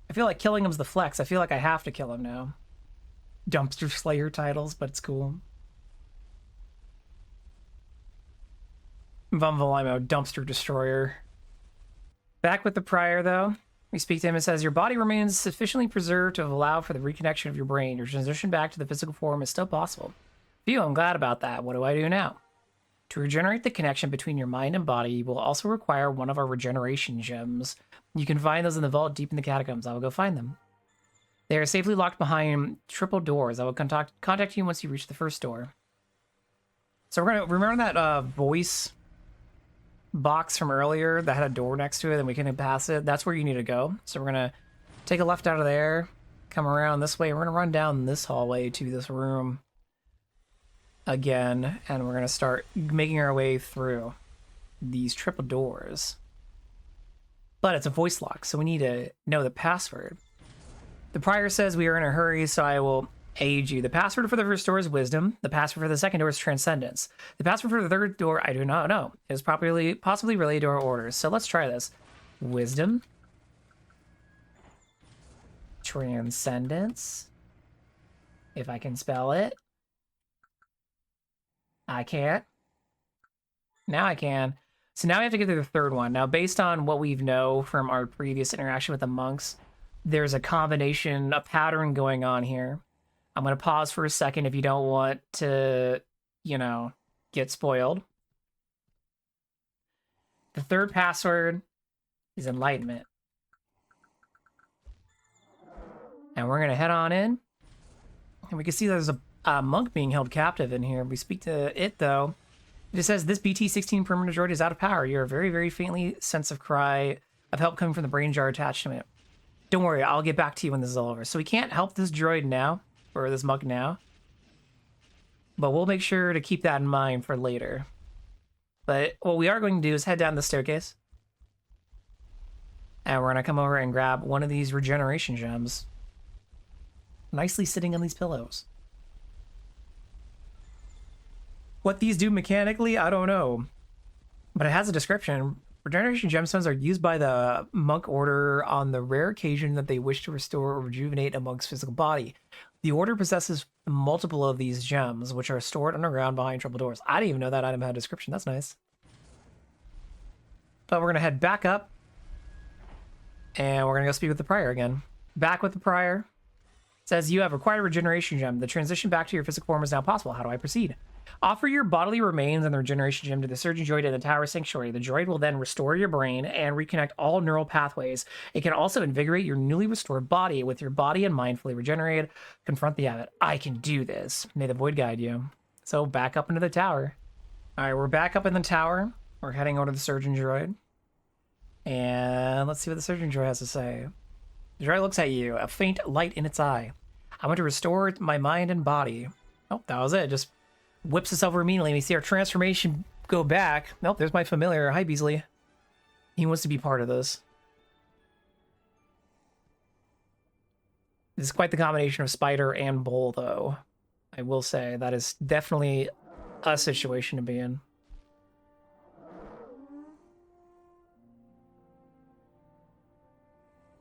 I feel like killing him's the flex. I feel like I have to kill him now. Dumpster Slayer titles, but it's cool. Vumvalimo, Dumpster Destroyer. Back with the prior, though. We speak to him and says, your body remains sufficiently preserved to allow for the reconnection of your brain. Your transition back to the physical form is still possible. Phew, I'm glad about that. What do I do now? To regenerate the connection between your mind and body, you will also require one of our regeneration gems. You can find those in the vault deep in the catacombs. I will go find them. They are safely locked behind triple doors. I will contact you once you reach the first door. So we're going to remember that voice box from earlier that had a door next to it and we can pass it. That's where you need to go. So we're going to take a left out of there, come around this way. We're going to run down this hallway to this room again, and we're going to start making our way through these triple doors. But it's a voice lock, so we need to know the password. The prior says we are in a hurry, so I will aid you. The password for the first door is wisdom. The password for the second door is transcendence. The password for the third door, I do not know. It is possibly related to our orders. So let's try this. Wisdom. Transcendence. If I can spell it. I can't. Now I can. So now we have to get to the third one. Now, based on what we know from our previous interaction with the monks, there's a combination, a pattern going on here. I'm going to pause for a second if you don't want to, get spoiled. The third password is enlightenment. And we're going to head on in. And we can see there's a monk being held captive in here. We speak to it, though. It says, this BT-16 perimeter droid is out of power. You are very, very faintly sense of cry of help coming from the brain jar attached to it. Don't worry, I'll get back to you when this is all over. So we can't help this droid now, or this mug now. But we'll make sure to keep that in mind for later. But what we are going to do is head down the staircase. And we're going to come over and grab one of these regeneration gems. Nicely sitting on these pillows. What these do mechanically, I don't know. But it has a description. Regeneration gemstones are used by the monk order on the rare occasion that they wish to restore or rejuvenate a monk's physical body. The order possesses multiple of these gems, which are stored underground behind triple doors. I didn't even know that item had a description. That's nice. But we're going to head back up. And we're going to go speak with the prior again. Back with the prior. It says, you have acquired a regeneration gem. The transition back to your physical form is now possible. How do I proceed? Offer your bodily remains and the regeneration gem to the surgeon droid in the tower sanctuary. The droid will then restore your brain and reconnect all neural pathways. It can also invigorate your newly restored body. With your body and mind fully regenerated, confront the abbot. I can do this. May the void guide you. So back up into the tower. All right, we're back up in the tower. We're heading over to the surgeon droid. And let's see what the surgeon droid has to say. The droid looks at you, a faint light in its eye. I want to restore my mind and body. Oh, that was it. Just whips us over immediately. We see our transformation go back. Nope, there's my familiar. Hi, Beasley. He wants to be part of this. This is quite the combination of Spider and Bull, though. I will say that is definitely a situation to be in.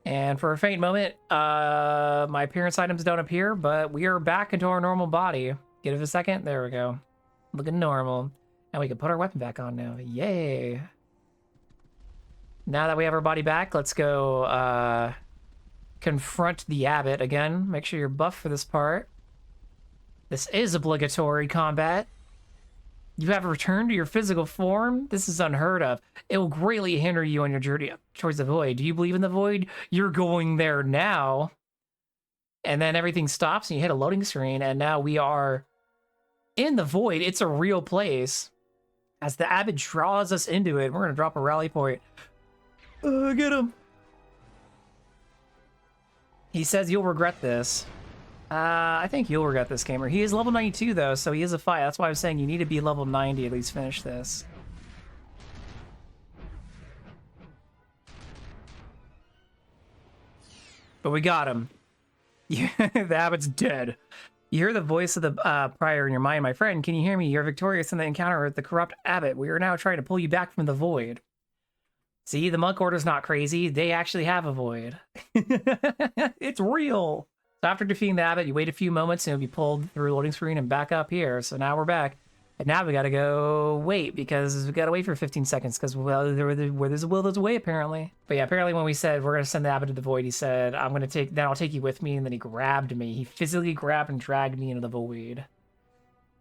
And for a faint moment, my appearance items don't appear, but we are back into our normal body. Give it a second. There we go. Looking normal. And we can put our weapon back on now. Yay. Now that we have our body back, let's go confront the abbot again. Make sure you're buffed for this part. This is obligatory combat. You have returned to your physical form? This is unheard of. It will greatly hinder you on your journey towards the void. Do you believe in the void? You're going there now. And then everything stops and you hit a loading screen, and now we are in the void. It's a real place. As the abbot draws us into it, we're going to drop a rally point. Get him. He says you'll regret this. I think you'll regret this, gamer. He is level 92, though, so he is a fight. That's why I was saying you need to be level 90 at least finish this. But we got him. Yeah, the abbot's dead. You hear the voice of the prior in your mind. My friend, can you hear me? You're victorious in the encounter with the corrupt abbot. We are now trying to pull you back from the void. See, the monk order's not crazy. They actually have a void. It's real. So after defeating the abbot, you wait a few moments and you'll be pulled through loading screen and back up here. So now we're back. And now we gotta go wait, because we gotta wait for 15 seconds, because well, where there's a will, there's a way, apparently. But yeah, apparently when we said we're gonna send the abbot to the void, he said, then I'll take you with me, and then he grabbed me. He physically grabbed and dragged me into the void.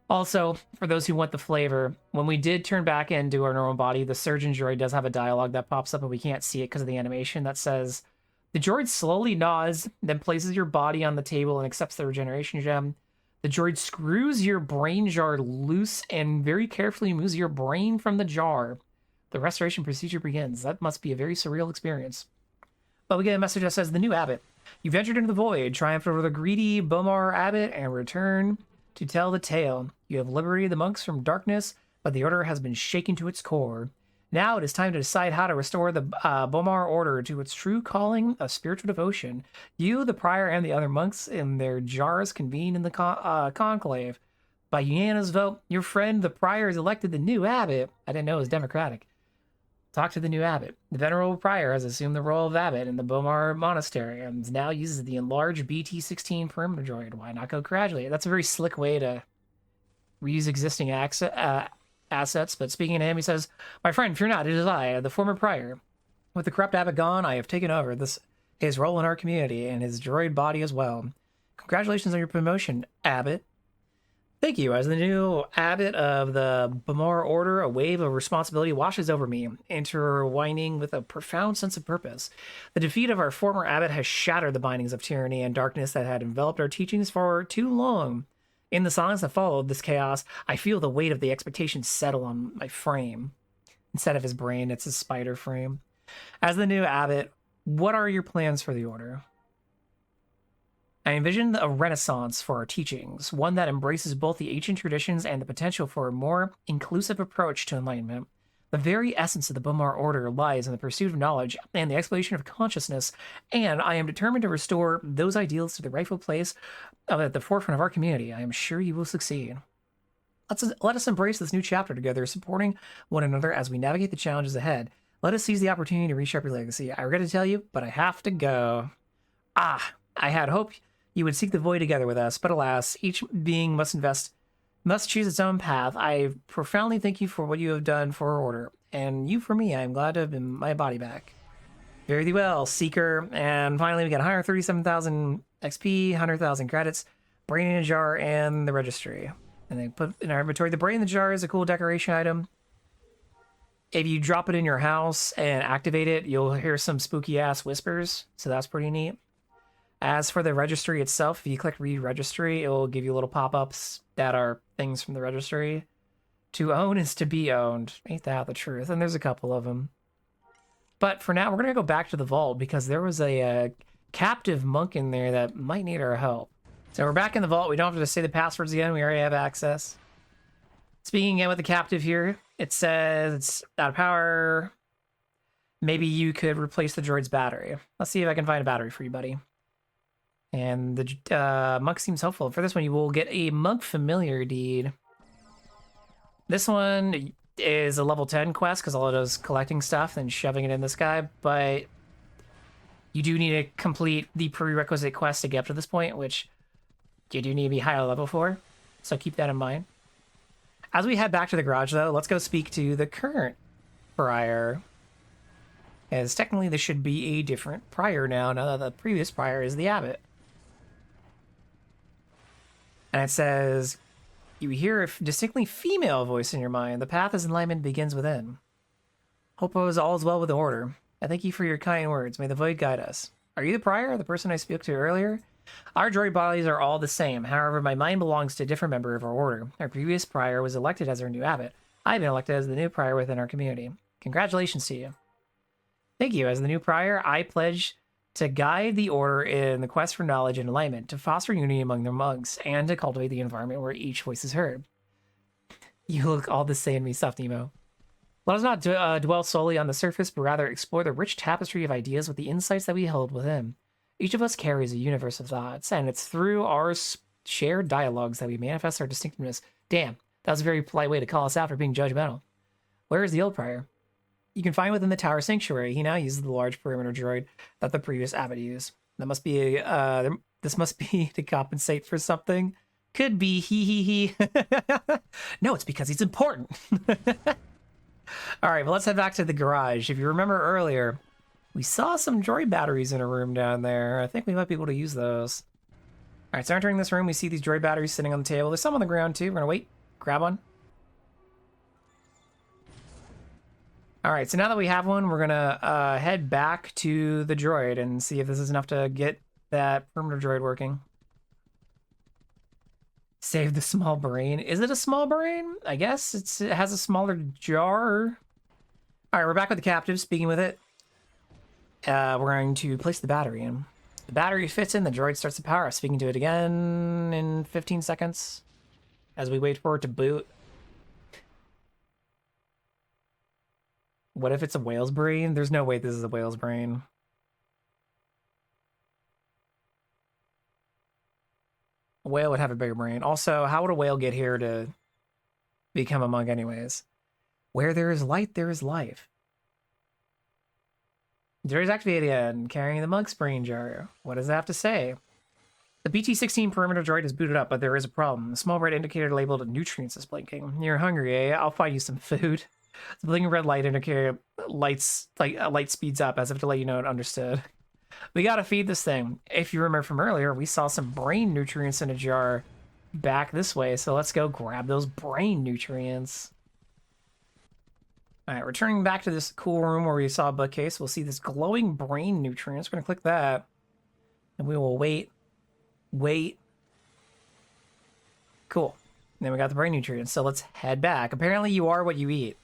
Also, for those who want the flavor, when we did turn back into our normal body, the surgeon droid does have a dialogue that pops up, but we can't see it because of the animation that says, the droid slowly nods, then places your body on the table and accepts the regeneration gem. The droid screws your brain jar loose and very carefully moves your brain from the jar. The restoration procedure begins. That must be a very surreal experience. But we get a message that says, the new abbot. You've entered into the void, triumphed over the greedy Bomar abbot, and return to tell the tale. You have liberated the monks from darkness, but the order has been shaken to its core. Now it is time to decide how to restore the Bomar order to its true calling of spiritual devotion. You, the prior, and the other monks in their jars convene in the conclave. By unanimous vote, your friend, the prior, is elected the new abbot. I didn't know it was democratic. Talk to the new abbot. The venerable prior has assumed the role of abbot in the Bomar monastery and now uses the enlarged BT-16 perimeter droid. Why not go gradually? That's a very slick way to reuse existing assets, but speaking to him, he says, my friend, fear not, it is I, the former prior. With the corrupt abbot gone, I have taken over his role in our community and his droid body as well. Congratulations on your promotion, abbot. Thank you. As the new abbot of the Bomar order, a wave of responsibility washes over me, intertwining with a profound sense of purpose. The defeat of our former abbot has shattered the bindings of tyranny and darkness that had enveloped our teachings for too long. In the silence that followed this chaos, I feel the weight of the expectation settle on my frame. Instead of his brain, it's his spider frame. As the new abbot, what are your plans for the order? I envision a renaissance for our teachings, one that embraces both the ancient traditions and the potential for a more inclusive approach to enlightenment. The very essence of the Bomar order lies in the pursuit of knowledge and the exploration of consciousness, and I am determined to restore those ideals to the rightful place at the forefront of our community. I am sure you will succeed. Let us embrace this new chapter together, supporting one another as we navigate the challenges ahead. Let us seize the opportunity to reshape your legacy. I regret to tell you, but I have to go. I had hoped you would seek the void together with us, but alas, each being must choose its own path. I profoundly thank you for what you have done for our order, and you for me. I am glad to have been my body back. Fare thee well, Seeker. And finally, we got 137,000 XP, 100,000 credits, brain in a jar, and the registry. And they put in our inventory. The brain in the jar is a cool decoration item. If you drop it in your house and activate it, you'll hear some spooky ass whispers, so that's pretty neat. As for the registry itself, if you click read registry, it will give you little pop-ups that are things from the registry. To own is to be owned. Ain't that the truth? And there's a couple of them. But for now, we're going to go back to the vault because there was a captive monk in there that might need our help. So we're back in the vault. We don't have to say the passwords again. We already have access. Speaking again with the captive here, it says it's out of power. Maybe you could replace the droid's battery. Let's see if I can find a battery for you, buddy. And the monk seems hopeful. For this one, you will get a monk familiar deed. This one is a level 10 quest because all it is collecting stuff and shoving it in this guy, but you do need to complete the prerequisite quest to get up to this point, which you do need to be higher level for, so keep that in mind. As we head back to the garage, though, let's go speak to the current prior, as technically this should be a different prior now that the previous prior is the abbot. And it says, you hear a distinctly female voice in your mind. The path of enlightenment begins within. Hope all is well with the order. I thank you for your kind words. May the void guide us. Are you the prior, the person I spoke to earlier? Our droid bodies are all the same. However, my mind belongs to a different member of our order. Our previous prior was elected as our new abbot. I've been elected as the new prior within our community. Congratulations to you. Thank you. As the new prior, I pledge to guide the order in the quest for knowledge and enlightenment, to foster unity among their monks, and to cultivate the environment where each voice is heard. You look all the same to me, Stuffed Nemo. Let us not dwell solely on the surface, but rather explore the rich tapestry of ideas with the insights that we hold within. Each of us carries a universe of thoughts, and it's through our shared dialogues that we manifest our distinctiveness. Damn, that was a very polite way to call us out for being judgmental. Where is the old prior? You can find within the Tower Sanctuary. He now uses the large perimeter droid that the previous abbot used. That must be this must be to compensate for something. Could be he. No, it's because he's important. All right, well, let's head back to the garage. If you remember earlier, we saw some droid batteries in a room down there. I think we might be able to use those. All right, so entering this room, we see these droid batteries sitting on the table. There's some on the ground too. We're gonna wait, grab one. All right, so now that we have one, we're gonna head back to the droid and see if this is enough to get that perimeter droid working. Save the small brain. Is it a small brain? I guess it has a smaller jar. All right, we're back with the captive, speaking with it. We're going to place the battery in. The battery fits in, the droid starts to power up, speaking to it again in 15 seconds as we wait for it to boot. What if it's a whale's brain? There's no way this is a whale's brain. A whale would have a bigger brain. Also, how would a whale get here to become a monk anyways? Where there is light, there is life. Droid's activated and carrying the monk's brain jar. What does it have to say? The BT-16 perimeter droid is booted up, but there is a problem. The small red indicator labeled nutrients is blinking. You're hungry, eh? I'll find you some food. The blinking red light indicator lights, like a light speeds up as if to let you know it understood. We gotta feed this thing. If you remember from earlier, we saw some brain nutrients in a jar back this way, so let's go grab those brain nutrients. All right, returning back to this cool room where we saw a bookcase, we'll see this glowing brain nutrients. We're gonna click that, and we will wait. Cool. And then we got the brain nutrients. So let's head back. Apparently you are what you eat.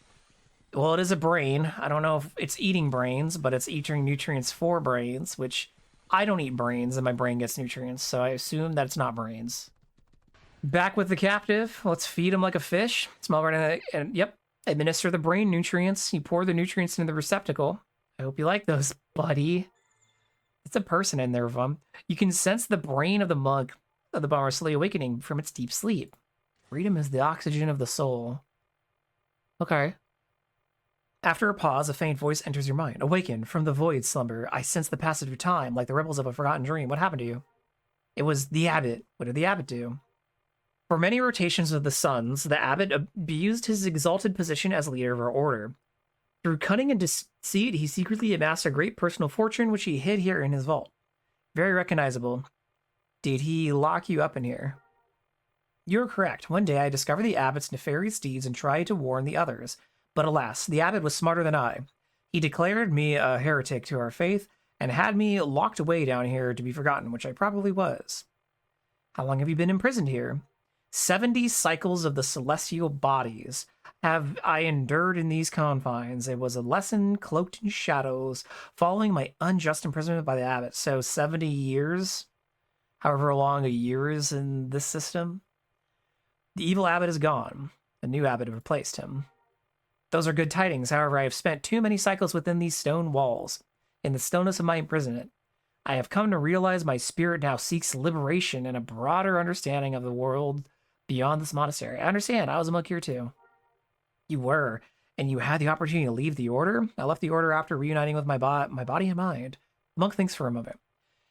Well, it is a brain. I don't know if it's eating brains, but it's eating nutrients for brains, which I don't eat brains and my brain gets nutrients. So I assume that it's not brains. Back with the captive. Let's feed him like a fish. Smell right in it. And yep, administer the brain nutrients. You pour the nutrients into the receptacle. I hope you like those, buddy. It's a person in there, Vum. You can sense the brain of the mug of the bomber slowly awakening from its deep sleep. Freedom is the oxygen of the soul. Okay. After a pause, a faint voice enters your mind. Awaken from the void slumber. I sense the passage of time, like the rebels of a forgotten dream. What happened to you? It was the abbot. What did the abbot do? For many rotations of the suns, the abbot abused his exalted position as leader of our order. Through cunning and deceit, he secretly amassed a great personal fortune, which he hid here in his vault. Very recognizable. Did he lock you up in here? You're correct. One day I discovered the abbot's nefarious deeds and tried to warn the others. But alas, the abbot was smarter than I. He declared me a heretic to our faith and had me locked away down here to be forgotten, which I probably was. How long have you been imprisoned here? 70 cycles of the celestial bodies have I endured in these confines. It was a lesson cloaked in shadows, following my unjust imprisonment by the abbot. So 70 years, however long a year is in this system. The evil abbot is gone. The new abbot has replaced him. Those are good tidings. However, I have spent too many cycles within these stone walls. In the stillness of my imprisonment, I have come to realize my spirit now seeks liberation and a broader understanding of the world beyond this monastery. I understand. I was a monk here too. You were, and you had the opportunity to leave the order. I left the order after reuniting with my body and mind. The monk thinks for a moment.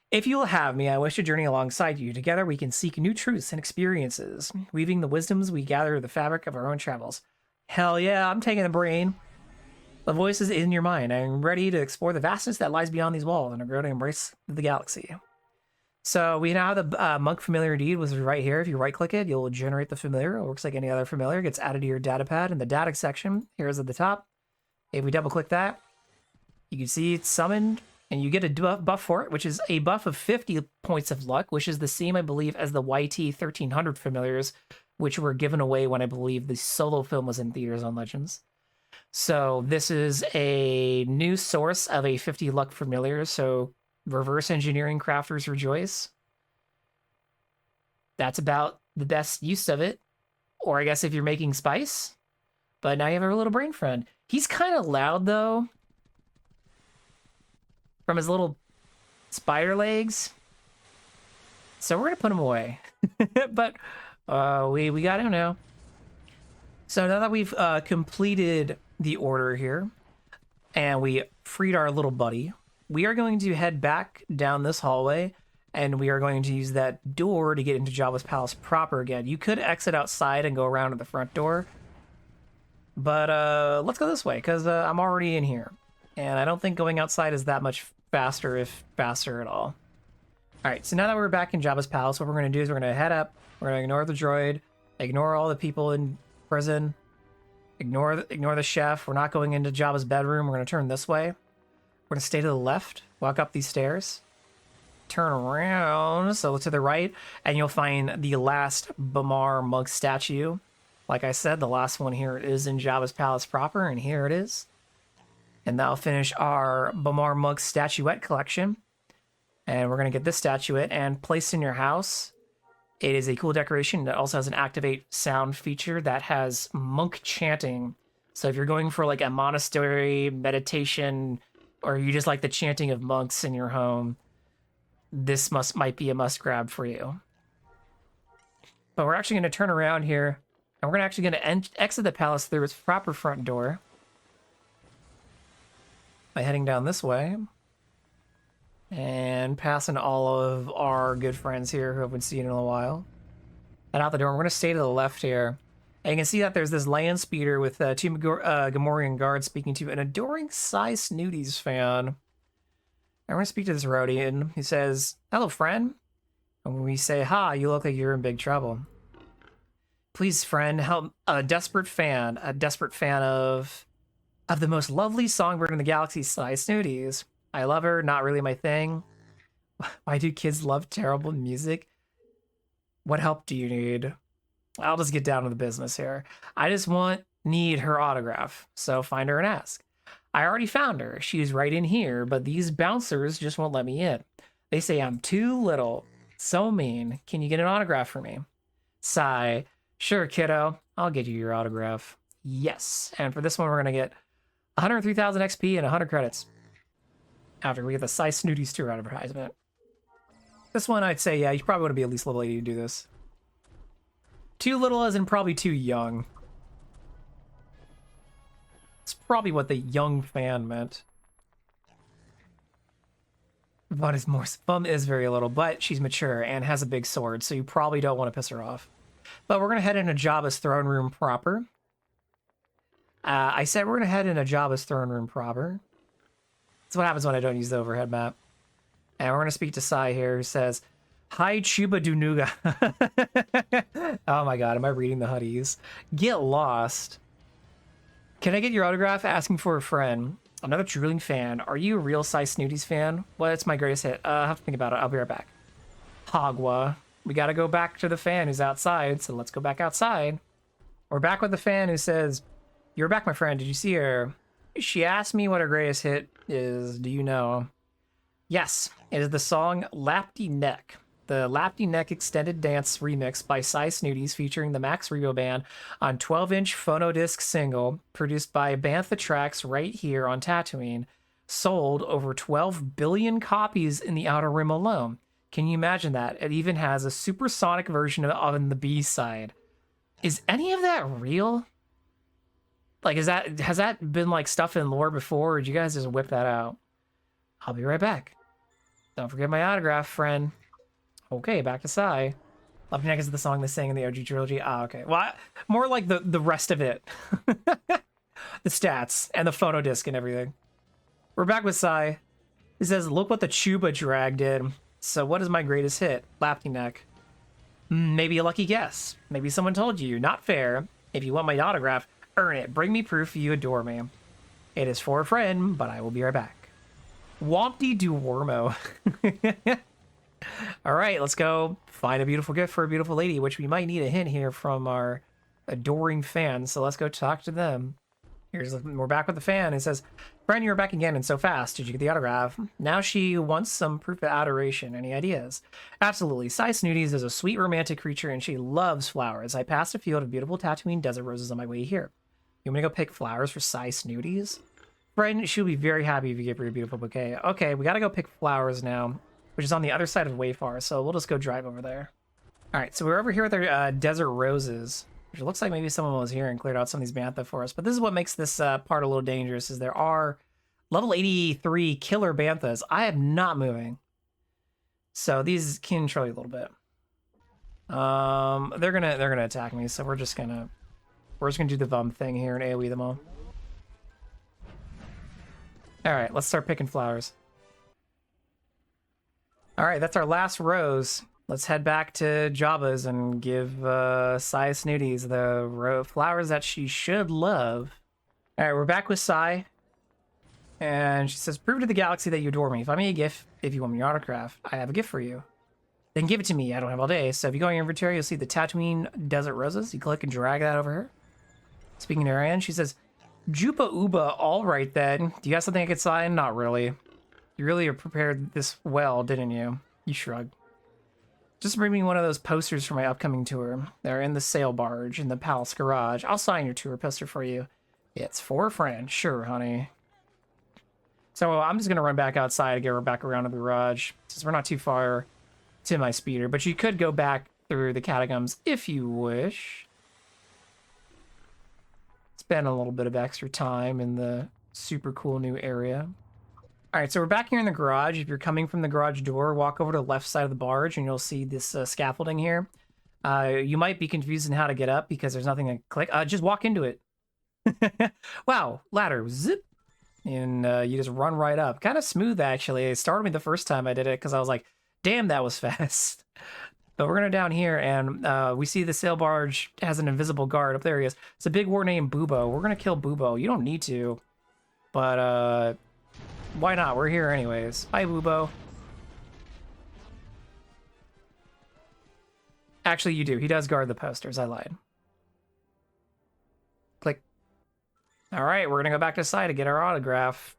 If you will have me, I wish to journey alongside you. Together we can seek new truths and experiences, weaving the wisdoms we gather the fabric of our own travels. Hell yeah, I'm taking the brain. The voice is in your mind. I'm ready to explore the vastness that lies beyond these walls and grow to embrace the galaxy. So we now have the monk familiar deed was right here. If you right click it, you'll generate the familiar. It works like any other familiar. It gets added to your data pad in the data section. Here's at the top. If we double click that, you can see it's summoned and you get a buff for it, which is a buff of 50 points of luck, which is the same, I believe, as the YT 1300 familiars, which were given away when I believe the solo film was in theaters on Legends. So this is a new source of a 50 luck familiar. So reverse engineering crafters rejoice. That's about the best use of it. Or I guess if you're making spice. But now you have a little brain friend. He's kind of loud though. From his little spider legs. So we're going to put him away. But we got him now. So now that we've completed the order here, and we freed our little buddy, we are going to head back down this hallway, and we are going to use that door to get into Jabba's palace proper again. You could exit outside and go around to the front door, but let's go this way, because I'm already in here, and I don't think going outside is that much faster, if faster at all. Alright, so now that we're back in Jabba's palace, what we're going to do is we're going to head up, we're going to ignore the droid, ignore all the people in prison, ignore the chef. We're not going into Jabba's bedroom. We're going to turn this way. We're going to stay to the left, walk up these stairs, turn around, so to the right, and you'll find the last Bamar monk statue. Like I said, the last one here is in Jabba's palace proper, and here it is. And that'll finish our Bamar monk statuette collection. And we're going to get this statuette and placed in your house. It is a cool decoration that also has an activate sound feature that has monk chanting. So if you're going for like a monastery meditation, or you just like the chanting of monks in your home, this might be a must grab for you. But we're actually going to turn around here, and we're actually going to exit the palace through its proper front door by heading down this way. And passing all of our good friends here who haven't seen in a while. And out the door, we're going to stay to the left here. And you can see that there's this land speeder with two Gamorrean guards speaking to an adoring Snootles Fan. And we're going to speak to this Rhodian. He says, "Hello, friend." And when we say, "Ha, you look like you're in big trouble. Please, friend, help a desperate fan of the most lovely songbird in the galaxy, Snootles. I love her, not really my thing. Why do kids love terrible music? What help do you need?" I'll just get down to the business here. I just need her autograph. So find her and ask. I already found her. She's right in here, but these bouncers just won't let me in. They say I'm too little. So mean. Can you get an autograph for me? Sigh. Sure, kiddo. I'll get you your autograph. Yes. And for this one, we're going to get 103,000 XP and 100 credits. After we get the Size Snooties tour advertisement. This one, I'd say, yeah, you probably want to be at least level 80 to do this. Too little as in probably too young. It's probably what the young fan meant. But is more Bum is very little, but she's mature and has a big sword, so you probably don't want to piss her off. But we're gonna head into Jabba's throne room proper. I said we're gonna head into Jabba's throne room proper. That's what happens when I don't use the overhead map. And we're gonna speak to Sai here, who says, "Hi, Chuba Dunuga." Oh my god, am I reading the huddies? Get lost. Can I get your autograph? Asking for a friend. Another drooling fan. Are you a real Size Snooties fan? Well, it's my greatest hit. I have to think about it. I'll be right back. Hogwa. We gotta go back to the fan who's outside, so let's go back outside. We're back with the fan who says, "You're back, my friend. Did you see her? She asked me what her greatest hit is. Do you know?" Yes, it is the song Lapty Neck. The Lapty Neck Extended Dance remix by Size Snooties featuring the Max Rebo Band on 12-inch phonodisc single produced by Bantha Tracks right here on Tatooine. Sold over 12 billion copies in the Outer Rim alone. Can you imagine that? It even has a supersonic version on the B-side. Is any of that real? Like, has that been like stuff in lore before, or did you guys just whip that out? I'll be right back. Don't forget my autograph, friend. Okay, back to Sai. Love Neck is the song they sang in the OG trilogy. Ah, okay. Well, more like the rest of it. The stats and the photo disc and everything. We're back with Sai. He says, "Look what the Chuba drag did." So what is my greatest hit? Lapty Neck. Maybe a lucky guess. Maybe someone told you. Not fair. If you want my autograph, earn it. Bring me proof you adore me. It is for a friend, but I will be right back. Wompty Duormo. All right, let's go find a beautiful gift for a beautiful lady, which we might need a hint here from our adoring fans. So let's go talk to them. We're back with the fan. It says, "Friend, you're back again and so fast. Did you get the autograph?" Now she wants some proof of adoration. Any ideas? Absolutely. Size Snooties is a sweet romantic creature and she loves flowers. I passed a field of beautiful Tatooine desert roses on my way here. You want me to go pick flowers for Size Snooties? Friend, she'll be very happy if you give her a beautiful bouquet. Okay, we gotta go pick flowers now, which is on the other side of Wayfar, so we'll just go drive over there. All right, so we're over here with our desert roses, which looks like maybe someone was here and cleared out some of these bantha for us. But this is what makes this part a little dangerous, is there are level 83 killer banthas. I am not moving, so these can control you a little bit. They're gonna attack me, so we're just gonna do the thumb thing here and AoE them all. All right, let's start picking flowers. All right, that's our last rose. Let's head back to Jabba's and give Sai Snooties the flowers that she should love. All right, we're back with Sai. And she says, "Prove to the galaxy that you adore me. Find me a gift if you want my autograph. I have a gift for you. Then give it to me. I don't have all day." So if you go in your inventory, you'll see the Tatooine Desert Roses. You click and drag that over here. Speaking to her end, she says, "Jupa Uba, all right then. Do you have something I could sign?" Not really. You really prepared this well, didn't you? You shrugged. "Just bring me one of those posters for my upcoming tour. They're in the sail barge in the palace garage. I'll sign your tour poster for you." "It's for a friend." "Sure, honey." So I'm just going to run back outside and get her back around to the garage, since we're not too far to my speeder. But you could go back through the catacombs if you wish. Spend a little bit of extra time in the super cool new area. All right, so we're back here in the garage. If you're coming from the garage door, walk over to the left side of the barge and you'll see this scaffolding here. You might be confused in how to get up because there's nothing to click. Just walk into it. Wow, ladder, zip. And you just run right up. Kind of smooth, actually. It started me the first time I did it because I was like, damn, that was fast. But we're going to down here and we see the sail barge has an invisible guard. Up there he is. It's a big war named Bubo. We're going to kill Bubo. You don't need to. But why not? We're here anyways. Hi, Bubo. Actually, you do. He does guard the posters. I lied. Click. All right, we're going to go back to the side to get our autograph.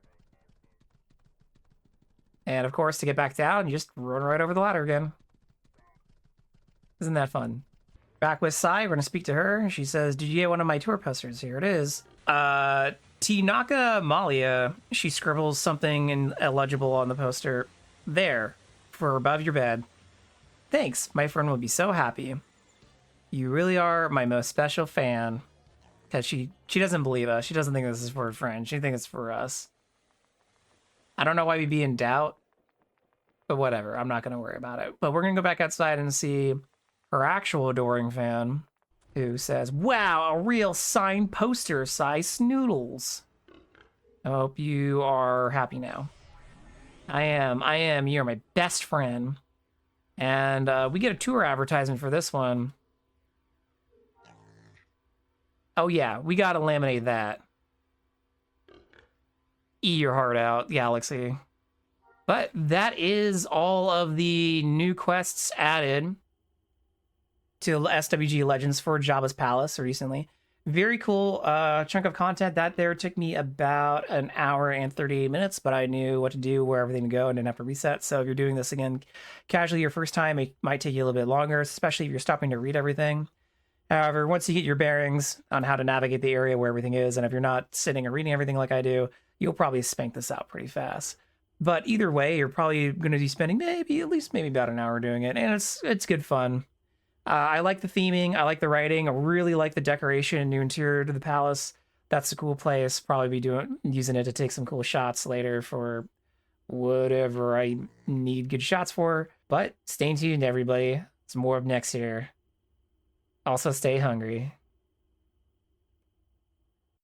And of course, to get back down, you just run right over the ladder again. Isn't that fun? Back with Sai, we're going to speak to her. She says, did you get one of my tour posters? Here it is. Tinaka Malia. She scribbles something illegible on the poster. There, for above your bed. Thanks, my friend will be so happy. You really are my most special fan. Because she doesn't believe us. She doesn't think this is for her friend. She thinks it's for us. I don't know why we'd be in doubt. But whatever, I'm not going to worry about it. But we're going to go back outside and see her actual adoring fan, who says, wow, a real signed poster size Snootles. I hope you are happy now. I am. You're my best friend. And we get a tour advertisement for this one. Oh yeah, we gotta laminate that. Eat your heart out, Galaxy. But that is all of the new quests added to SWG Legends for Jabba's Palace recently. Very cool chunk of content. That there took me about an hour and 38 minutes, but I knew what to do, where everything to go, and didn't have to reset. So if you're doing this again casually your first time, it might take you a little bit longer, especially if you're stopping to read everything. However, once you get your bearings on how to navigate the area where everything is, and if you're not sitting and reading everything like I do, you'll probably spank this out pretty fast. But either way, you're probably going to be spending maybe about an hour doing it, and it's good fun. I like the theming. I like the writing. I really like the decoration and new interior to the palace. That's a cool place. Probably be using it to take some cool shots later for whatever I need good shots for. But stay tuned, everybody. It's more up next here. Also, stay hungry.